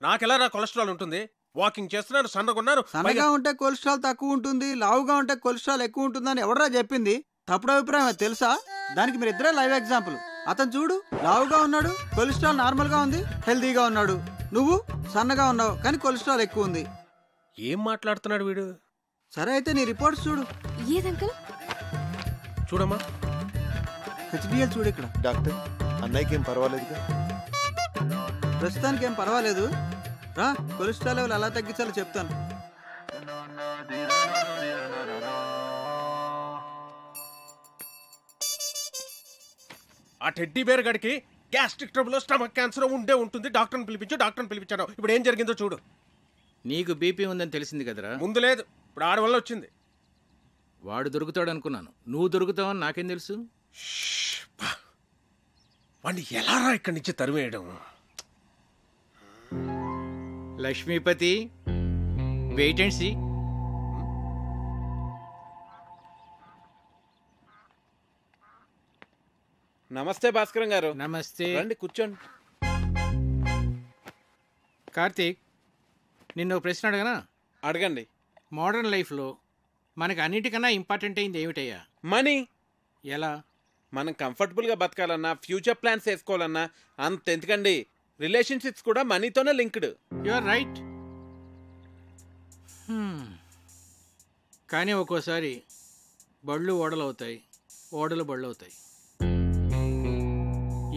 నాకెలా రా కొలెస్ట్రాల్ ఉంటుంది? వాకింగ్ చేస్తున్నాను, సన్నగున్నాను. సన్నగా ఉంటే కొలెస్ట్రాల్ తక్కువ ఉంటుంది, లావుగా ఉంటే కొలెస్ట్రాల్ ఎక్కువ ఉంటుందని ఎవడరా చెప్పింది? తప్పుడు అభిప్రాయం తెలుసా? దానికి మీరు ఇద్దరే లైవ్ ఎగ్జాంపుల్. అతను చూడు, లావుగా ఉన్నాడు, కొలెస్ట్రాల్ నార్మల్ గా ఉంది, హెల్తీగా ఉన్నాడు. నువ్వు సన్నగా ఉన్నావు కానీ కొలెస్ట్రాల్ ఎక్కువ ఉంది. ఏం మాట్లాడుతున్నాడు వీడు? సరే అయితే నీ రిపోర్ట్స్ చూడు. ఏదంకల్? చూడమ్మా, హెచ్డిఎల్ చూడు. ఇక్కడ డాక్టర్, అన్నయ్యకి ఏం పర్వాలేదుగా? ప్రస్తుతానికి ఏం పర్వాలేదు. రా, కొలెస్ట్రాల్ లెవెల్ ఎలా తగ్గించాలో చెప్తాను. ఆ టెడ్డీ బేర్ గడికి గ్యాస్ట్రిక్ ట్రబుల్, స్టమక్ క్యాన్సర్ ఉండే ఉంటుంది. డాక్టర్ని పిలిపించాను. ఇప్పుడు ఏం జరిగిందో చూడు. నీకు బీపీ ఉందని తెలిసింది కదరా? ముందు లేదు, ఇప్పుడు ఆడి వల్ల వచ్చింది. వాడు దొరుకుతాడు అనుకున్నాను, నువ్వు దొరుకుతావని నాకేం తెలుసు? వాడిని ఎలా రా ఇక్కడి నుంచి తరివేయడం? Lakshmipathi, wait and see. నమస్తే భాస్కరం గారు. నమస్తే. రండి కూర్చోండి. కార్తీక్, నిన్ను ఒక ప్రశ్న అడగనా? అడగండి. మోడర్న్ లైఫ్లో మనకు అన్నిటికన్నా ఇంపార్టెంట్ అయింది ఏమిటయ్యా? మనీ. ఎలా? మనం కంఫర్టబుల్గా బతకాలన్నా ఫ్యూచర్ ప్లాన్స్ వేసుకోవాలన్నా అంత ఎందుకండి, రిలేషన్షిప్స్ కూడా మనీతోనే లింక్డ్. You are right. కానీ ఒక్కోసారి బళ్ళు ఓడలవుతాయి, ఓడలు బళ్ళు అవుతాయి.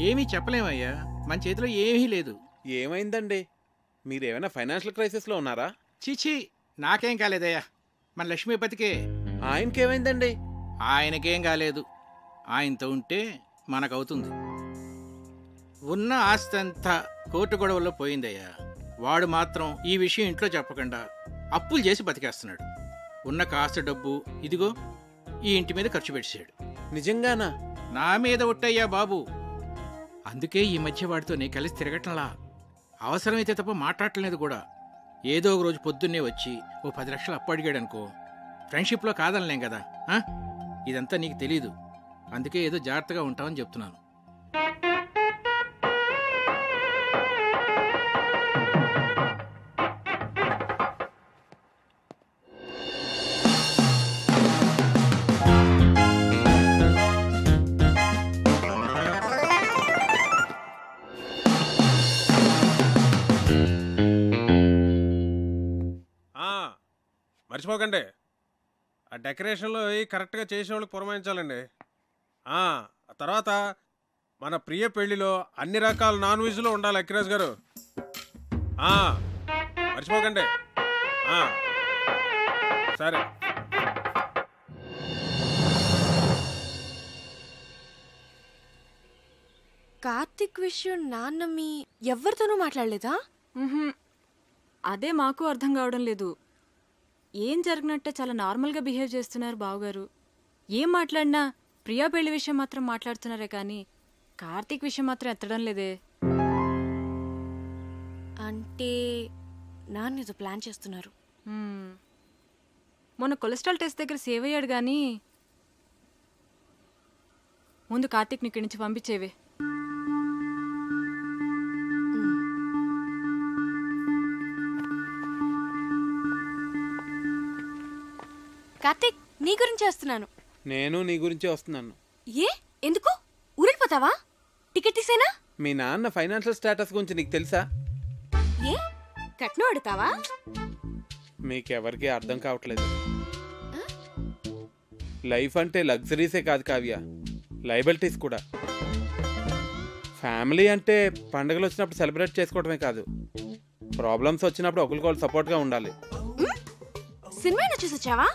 ఏమీ చెప్పలేమయ్యా, మన చేతిలో ఏమీ లేదు. ఏమైందండి? మీరేమైనా ఫైనాన్షియల్ క్రైసిస్లో ఉన్నారా? చీచీ, నాకేం కాలేదయ్యా, మన లక్ష్మీపతికే. ఆయనకేమైందండి? ఆయనకేం కాలేదు. ఆయనతో ఉంటే మనకవుతుంది. ఉన్న ఆస్తి అంతా కోర్టు గొడవల్లో పోయిందయ్యా. వాడు మాత్రం ఈ విషయం ఇంట్లో చెప్పకుండా అప్పులు చేసి బతికేస్తున్నాడు. ఉన్న కాస్త డబ్బు ఇదిగో ఈ ఇంటి మీద ఖర్చు పెట్టాడు. నిజంగానా? నా మీద ఒట్టయ్యా బాబు. అందుకే ఈ మధ్య వాడితో నీ కలిసి తిరగట్లా. అవసరమైతే తప్ప మాట్లాడలేదు కూడా. ఏదో ఒక రోజు పొద్దున్నే వచ్చి ఓ 10 లక్షలు అప్పు అడిగాడు అనుకో, ఫ్రెండ్షిప్లో కాదనలేం కదా. ఇదంతా నీకు తెలీదు, అందుకే ఏదో జాగ్రత్తగా ఉంటామని చెప్తున్నాను. మర్చిపోకండి, ఆ డెకరేషన్లో కరెక్ట్గా చేసే వాళ్ళకి పురమాయించాలండి. ఆ తర్వాత మన ప్రియ పెళ్లిలో అన్ని రకాల నాన్ వెజ్లో ఉండాలి అక్కిరాజ్ గారు. మర్చిపోకండి. సరే. కార్తిక్ విషయం నాన్న మీ ఎవరితోనూ మాట్లాడలేదా? అదే మాకు అర్థం కావడం లేదు. ఏం జరిగినట్టే చాలా నార్మల్గా బిహేవ్ చేస్తున్నారు బావగారు. ఏం మాట్లాడినా ప్రియా పెళ్లి విషయం మాత్రం మాట్లాడుతున్నారే కానీ కార్తీక్ విషయం మాత్రం ఎత్తడం లేదే. అంటే నాన్న ఏదో ప్లాన్ చేస్తున్నారు. మొన్న కొలెస్ట్రాల్ టెస్ట్ దగ్గర సేవ్ అయ్యాడు కానీ ముందు కార్తీక్ని ఇక్కడి నుంచి పంపించేవే. కార్తీక్, నీ గురించి వస్తున్నాను. నేను నీ గురించే వస్తున్నాను. ఏ ఎందుకు ఊరెళ్ళిపోతావా? టికెట్ తీసేనా? మీ నాన్న ఫైనాన్షియల్ స్టేటస్ గురించి నీకు తెలుసా? ఏ కట్నం అడుగుతావా? మీకెవరికి అర్థం కావట్లేదు. లైఫ్ అంటే లగ్జరీసే కాదు కావ్య, లయబిలిటీస్ కూడా. ఫ్యామిలీ అంటే పండుగలు వచ్చినప్పుడు సెలబ్రేట్ చేసుకోవడమే కాదు, ప్రాబ్లమ్స్ వచ్చినప్పుడు ఒకరికొకరు సపోర్ట్గా ఉండాలి. సినిమా చూసి వచ్చావా?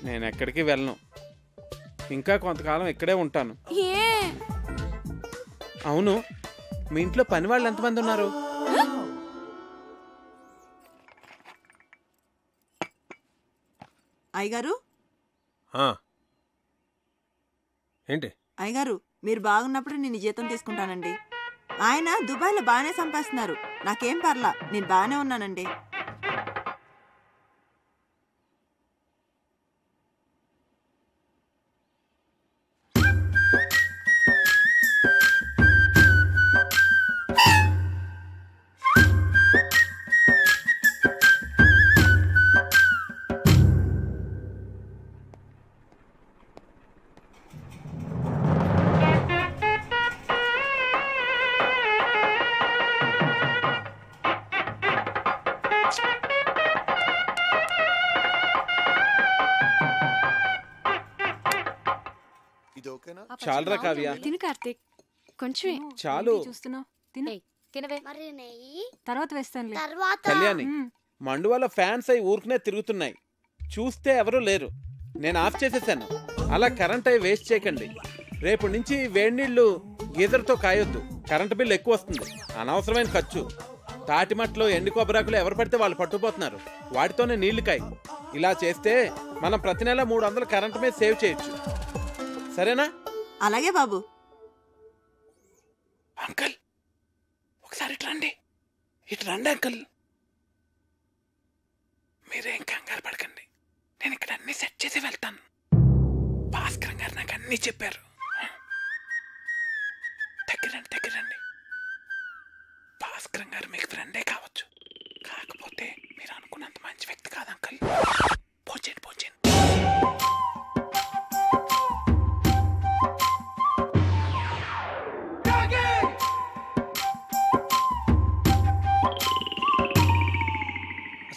నేను ఎక్కడికి వెళ్ళను, ఇంకా కొంతకాలం ఇక్కడే ఉంటాను. అవును, మీ ఇంట్లో పని వాళ్ళు ఎంతమంది ఉన్నారు? అయ్యగారు ఏంటి? అయ్యగారు, మీరు బాగున్నప్పుడు నేను జీతం తీసుకుంటానండి. ఆయన దుబాయ్లో బాగానే సంపాదిస్తున్నారు, నాకేం పర్లా, నేను బాగానే ఉన్నానండి. చాలురా కావ్య. తిను కార్తీక్, కొంచెం చాలు. చూస్తున్నావు, తిను. మరి నెయ్యి తర్వాత వేస్తాను. కళ్యాణి, మండువాల ఫ్యాన్స్ అయి ఊరుకునే తిరుగుతున్నాయి, చూస్తే ఎవరూ లేరు. నేను ఆఫ్ చేసేసాను. అలా కరెంట్ అయి వేస్ట్ చేయకండి. రేపు నుంచి వేడి నీళ్లు గీజర్తో కాయొద్దు, కరెంటు బిల్లు ఎక్కువ వస్తుంది, అనవసరమైన ఖర్చు. తాటిమట్లో ఎండు కొబ్బరాకులు ఎవరు పడితే వాళ్ళు పట్టుకుపోతున్నారు, వాటితోనే నీళ్లు కాయి. ఇలా చేస్తే మనం ప్రతి నెల 300 కరెంటు మీద సేవ్ చేయొచ్చు. సరేనా? అలాగే బాబు. అంకల్, ఒకసారి ఇటు రండి. ఇటు రండి అంకల్. మీరేం కంగారు పడకండి, నేను ఇక్కడ అన్ని సెట్ చేసి వెళ్తాను. భాస్కర్ గారు నాకు అన్నీ చెప్పారు. దగ్గరండి. భాస్కర్ గారు మీకు ఫ్రెండే కావచ్చు, కాకపోతే మీరు అనుకున్నంత మంచి వ్యక్తి కాదు అంకల్. పోచేయండి.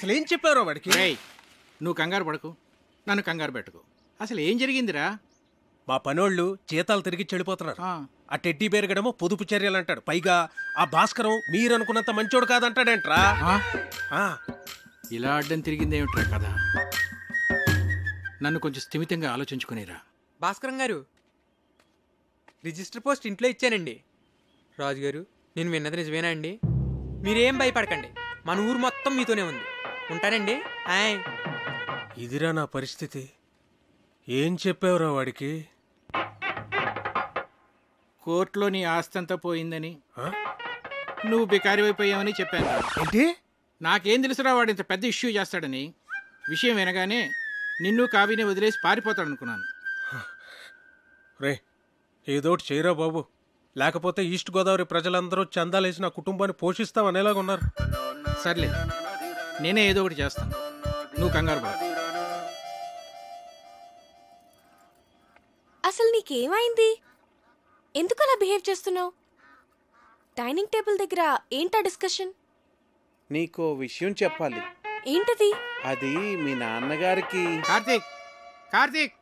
అసలు ఏం చెప్పారో వాడికి? నువ్వు కంగారు పడకు, నన్ను కంగారు పెట్టుకో. అసలు ఏం జరిగిందిరా? మా పనోళ్ళు జీతాలు తిరిగి చెడిపోతున్నారు. ఆ టెడ్డీ బేరగడమో పొదుపు చర్యలు అంటాడు. పైగా ఆ భాస్కరం మీరు అనుకున్నంత మంచోడు కాదంటాడేంట్రా. ఇలా అడ్డం తిరిగిందేమిట్రా కదా? నన్ను కొంచెం స్థిమితంగా ఆలోచించుకునేరా. భాస్కరం గారు, రిజిస్టర్ పోస్ట్ ఇంట్లో ఇచ్చానండి. రాజుగారు, నేను విన్నది నిజమేనా అండి? మీరేం భయపడకండి, మన ఊరు మొత్తం మీతోనే ఉంది. ఉంటానండి. ఇదిరా నా పరిస్థితి. ఏం చెప్పావురా వాడికి? కోర్టులో నీ ఆస్తంతా పోయిందని, నువ్వు బికారి అయిపోయావని చెప్పాను. ఏంటి? నాకేం తెలుసురా వాడు ఇంత పెద్ద ఇష్యూ చేస్తాడని. విషయం వినగానే నిన్ను కావిని వదిలేసి పారిపోతాడనుకున్నాను. రే, ఏదోటి చేయరా బాబు, లేకపోతే ఈస్ట్ గోదావరి ప్రజలందరూ చందాలేసి నా కుటుంబాన్ని పోషిస్తాం అనేలాగా ఉన్నారు. సర్లే, నేనే ఏదో ఒకటి చేస్తాను, నువ్వు కంగారు పడ. అసలు నీకేమైంది? ఎందుకు అలా బిహేవ్ చేస్తున్నావు? డైనింగ్ టేబుల్ దగ్గర ఏంటా డిస్కషన్? నీకో విషయం చెప్పాలి. ఏంటది? అది మీ నాన్నగారికి. కార్తీక్, కార్తీక్,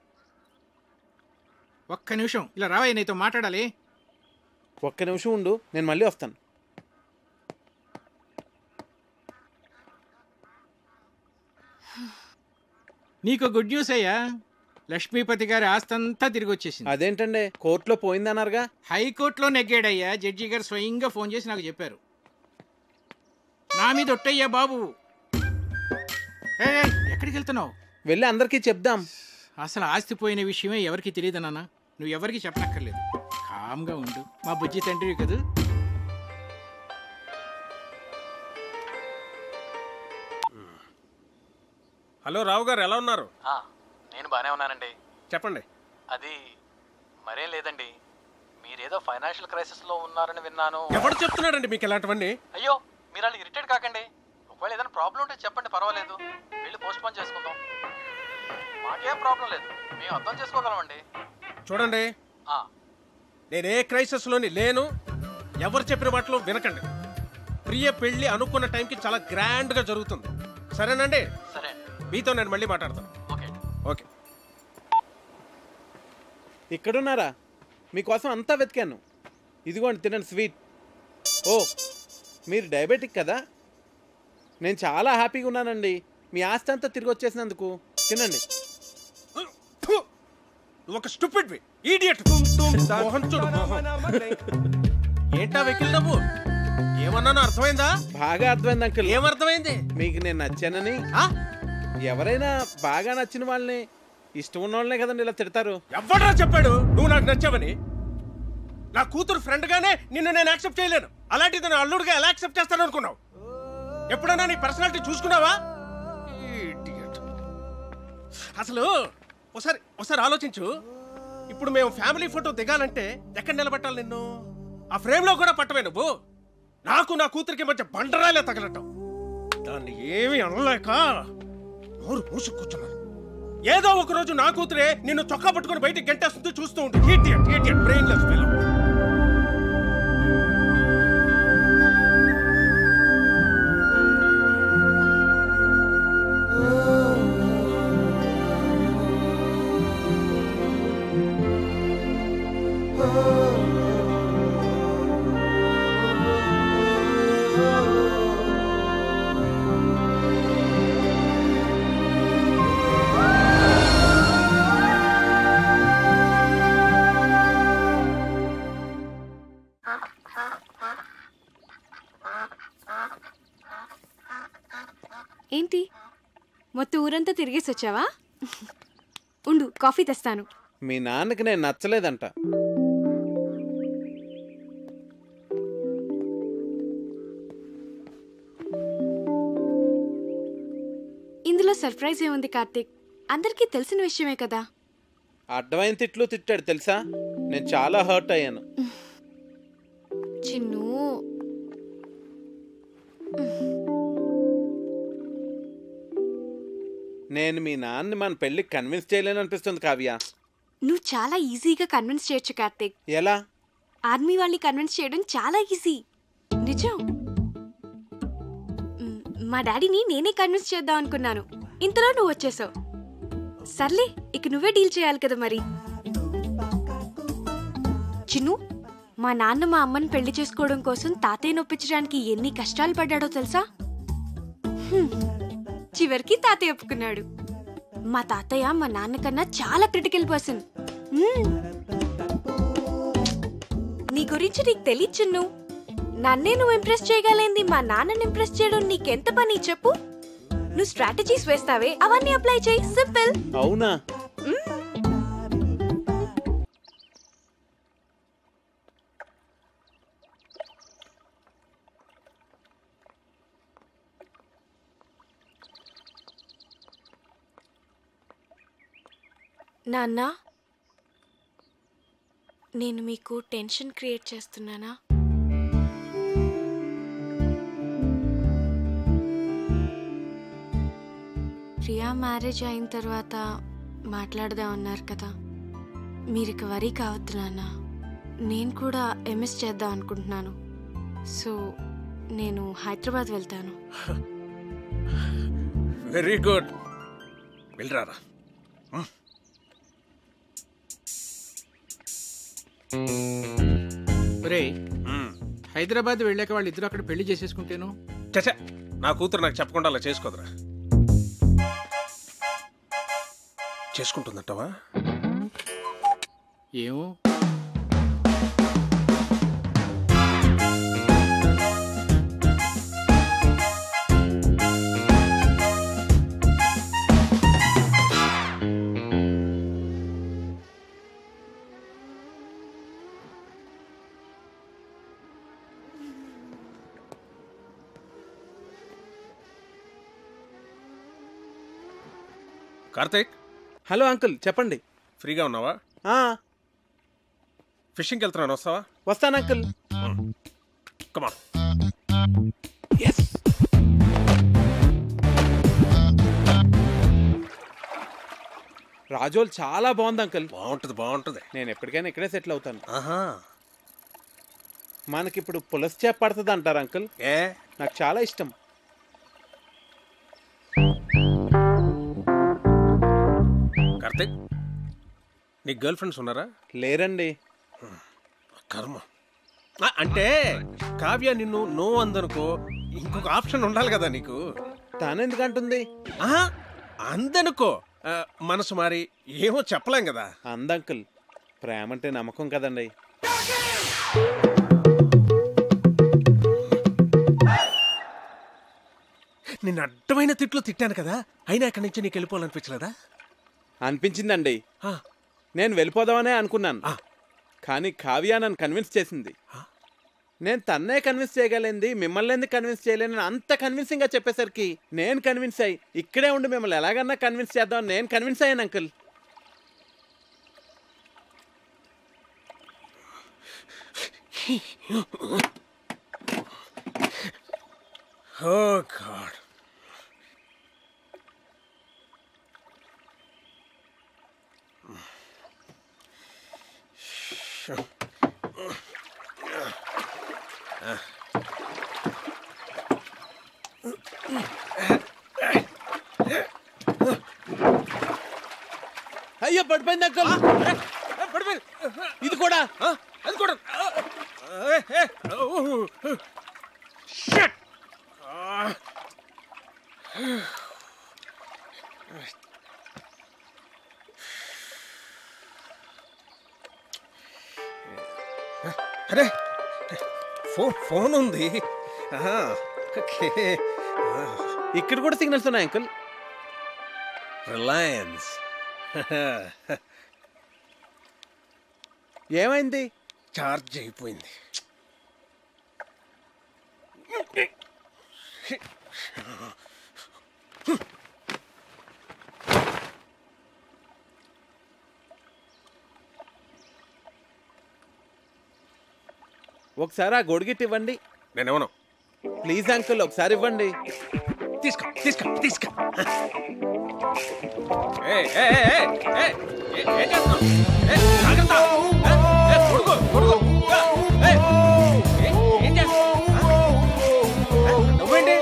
ఒక్క నిమిషం ఇలా రావయ్య, నీతో మాట్లాడాలి. ఒక్క నిమిషం ఉండు, నేను మళ్ళీ వస్తాను. నీకు గుడ్ న్యూస్ అయ్యా, లక్ష్మీపతి గారి ఆస్తంతా తిరిగి వచ్చేసింది. అదేంటండి, కోర్టులో పోయిందన్నారుగా? హైకోర్టులో నెగ్గాడయ్యా. జడ్జి గారు స్వయంగా ఫోన్ చేసి నాకు చెప్పారు. నా మీద ఒట్టయ్యా బాబు. ఎక్కడికి వెళ్తున్నావు? వెళ్ళి అందరికీ చెప్దాం. అసలు ఆస్తి పోయిన విషయమే ఎవరికి తెలియదు నాన్న. నువ్వు ఎవరికి చెప్పనక్కర్లేదు, కామ్గా ఉండు. మా బుజ్జి తండ్రి కదా. హలో రావు గారు, ఎలా ఉన్నారు? నేను బాగానే ఉన్నానండి. చెప్పండి. అది మరేం లేదండి, మీరేదో ఫైనాన్షియల్ క్రైసిస్లో ఉన్నారని విన్నాను. ఎవరు చెప్తున్నాడండి మీకు ఇలాంటివన్నీ? అయ్యో, మీరు వాళ్ళు ఇరిటేట్ కాకండి. ఒకవేళ ఏదైనా ప్రాబ్లం ఉంటే చెప్పండి, పర్వాలేదు. వెళ్ళి పోస్ట్ పోన్ చేసుకుందాం. మాకేం ప్రాబ్లం లేదు, మేము అర్థం చేసుకోగలమండి. చూడండి, నేనే క్రైసిస్లోని లేను. ఎవరు చెప్పిన మాటలు వినకండి. ప్రియ పెళ్లి అనుకున్న టైంకి చాలా గ్రాండ్గా జరుగుతుంది. సరేనండి? సరే, మీతో నేను మళ్ళీ మాట్లాడతాను. ఓకే. ఇక్కడున్నారా? మీకోసం అంతా వెతికాను. ఇదిగోండి, తినండి స్వీట్. ఓ, మీరు డయాబెటిక్ కదా? నేను చాలా హ్యాపీగా ఉన్నానండి మీ ఆస్తి అంతా తిరిగి వచ్చేసినందుకు. తినండి. ఒక స్టూపిడ్ ఈడియట్. మోహన్ చూడు, ఏంటా వెకిల్ నవ్వు? ఏమన్నానో అర్థమైందా? బాగా అర్థమైంది అంకుల్. ఏమర్థమైంది? మీకు నేను నచ్చానని. ఎవరైనా బాగా నచ్చిన వాళ్ళని, ఇష్టం ఉన్న వాళ్ళనే కదండి ఇలా తిడతారు. ఎవడ్రా చెప్పాడు నువ్వు నాకు నచ్చావని? నా కూతురు ఫ్రెండ్ గానే నిన్ను నేను యాక్సెప్ట్ చేయలేను. అలాంటిది నా అల్లుడుగా ఎలా యాక్సెప్ట్ చేస్తాను అనుకున్నావు? ఎప్పుడైనా నీ పర్సనాలిటీ చూసుకున్నావా? అసలు ఒకసారి ఆలోచించు. ఇప్పుడు మేము ఫ్యామిలీ ఫోటో దిగాలంటే ఎక్కడ నిలబెట్టాలి నిన్ను? ఆ ఫ్రేమ్ లో కూడా పట్టవే నువ్వు. నాకు నా కూతురికి మధ్య బండరాలే తగలటం. దాన్ని ఏమీ అనలేక నోరు మూసు కూర్చున్నాను. ఏదో ఒక రోజు నా కూతురే నిన్ను చొక్కా పట్టుకుని బయటికి గంటేస్తుంది, చూస్తూ ఉంటే ఇడియట్ బ్రెయిన్లెస్ ఫెలో. ఏంటి, మొత్తం ఊరంతా తిరిగేసి వచ్చావా? ఉండు, కాఫీ తెస్తాను. మీ నాన్నకి నేను నచ్చలేదంట. ఇందులో సర్ప్రైజ్ ఏముంది కార్తీక్? అందరికీ తెలిసిన విషయమే కదా. అడ్డమైన తిట్లు తిట్టాడు తెలుసా? నేను చాలా హర్ట్ అయ్యాను. చిన్ను, నేను మీ నాన్నని మన పెళ్లికి కన్విన్స్ చేయలేను అనిపిస్తుంది కావ్య. నువ్వు చాలా ఈజీగా కన్విన్స్ చేయొచ్చు కార్తీక్. ఎలా? ఆర్మీ వాళ్ళని కన్విన్స్ చేయడం చాలా ఈజీ. నిజం. మా డాడీని నేనే కన్విన్స్ చేద్దాం అనుకున్నాను, ఇంతలో నువ్వు వచ్చేసావు. సర్లే, ఇక నువ్వే డీల్ చేయాలి కదా మరి. చిన్ను, మా నాన్న మా అమ్మని పెళ్లి చేసుకోవడం కోసం తాతయ్య నొప్పించడానికి ఎన్ని కష్టాలు పడ్డాడో తెలుసా? చివరికి తాతయ్య ఒప్పుకున్నాడు. మా తాతయ్య మా నాన్న కన్నా చాలా క్రిటికల్ పర్సన్. నీ గురించి నీకు తెలియదు చిన్ను. నన్నే నువ్వు ఇంప్రెస్ చేయగలేంది మా నాన్నని ఇంప్రెస్ చేయడం నీకెంత పని చెప్పు. నువ్వు స్ట్రాటజీస్ వేస్తావే, అవన్నీ అప్లై చేయి. సింపుల్. అవునా? నాన్న, నేను మీకు టెన్షన్ క్రియేట్ చేస్తున్నానా? ప్రియా మ్యారేజ్ అయిన తర్వాత మాట్లాడదాం అన్నారు కదా, మీరు ఇక వరీ కావద్దు నాన్న. నేను కూడా ఎంఎస్ చేద్దాం అనుకుంటున్నాను. సో నేను హైదరాబాద్ వెళ్తాను. వెరీ గుడ్, వెళ్ళరారా. రే, హైదరాబాద్ వెళ్ళాక వాళ్ళు ఇద్దరు అక్కడ పెళ్లి చేసేసుకుంటేను. చచ్చా, నా కూతురు నాకు చెప్పకుండా అలా చేసుకోదురా. చేసుకుంటుందంటావా? ఏమో. కార్తీక్. హలో అంకుల్, చెప్పండి. ఫ్రీగా ఉన్నావా? ఫిషింగ్కి వెళ్తున్నాను, వస్తావా? వస్తాను అంకుల్. కమాన్. రాజోల్ చాలా బాగుంది అంకుల్. బాగుంటుంది, బాగుంటుంది. నేను ఎప్పటికైనా ఇక్కడే సెటిల్ అవుతాను. మనకిప్పుడు పులస చేప పడుతుంది అంటారు అంకుల్. నాకు చాలా ఇష్టం. కార్తీక్, నీ గర్ల్ ఫ్రెండ్స్ ఉన్నారా? లేరండి. కర్మ. అంటే కావ్య నిన్ను నో అందనుకో, ఇంకొక ఆప్షన్ ఉండాలి కదా నీకు. తాను ఎందుకంటుంది? అందనుకో, మనసు మారి ఏమో చెప్పలేం కదా. అందంకుల్, ప్రేమ అంటే నమ్మకం కదండి. నిన్ను అడ్డమైన తిట్లు తిట్టాను కదా, అయినా ఇక్కడి నుంచి నీకు వెళ్ళిపోవాలనిపించలేదా? అనిపించిందండి. నేను వెళ్ళిపోదామనే అనుకున్నాను, కానీ కావ్య నన్ను కన్విన్స్ చేసింది. నేను తన్నే కన్విన్స్ చేయగలింది, మిమ్మల్ని ఎందుకు కన్విన్స్ చేయలేని అంత కన్విన్సింగ్గా చెప్పేసరికి నేను కన్విన్స్ అయ్యి ఇక్కడే ఉండి మిమ్మల్ని ఎలాగన్నా కన్విన్స్ చేద్దాం నేను కన్విన్స్ అయ్యాను అంకుల్. Oh God. అయ్యో పడిపోయింది అంకుల్. ఇది కూడా అది కూడా. అరే, ఫోన్ ఉంది. ఇక్కడ కూడా సిగ్నల్స్ ఉన్నాయి అంకుల్. రిలయన్స్. ఏమైంది? చార్జ్ అయిపోయింది. ఒకసారి ఆ గొడుగిట్ ఇవ్వండి. నేనేమను. ప్లీజ్ అంకుల్, ఒకసారి ఇవ్వండి. తీసుకో తీసుకో తీసుకో. నువ్వేంటి?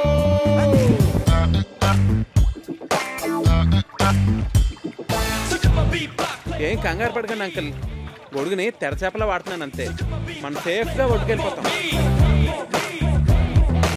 మీరేం కంగారు పడకండి అంకుల్. గొడుగుని తెరచేపలా వాడుతున్నాను అంతే. మనం సేఫ్గా ఒడ్డుకెళ్ళిపోతాం.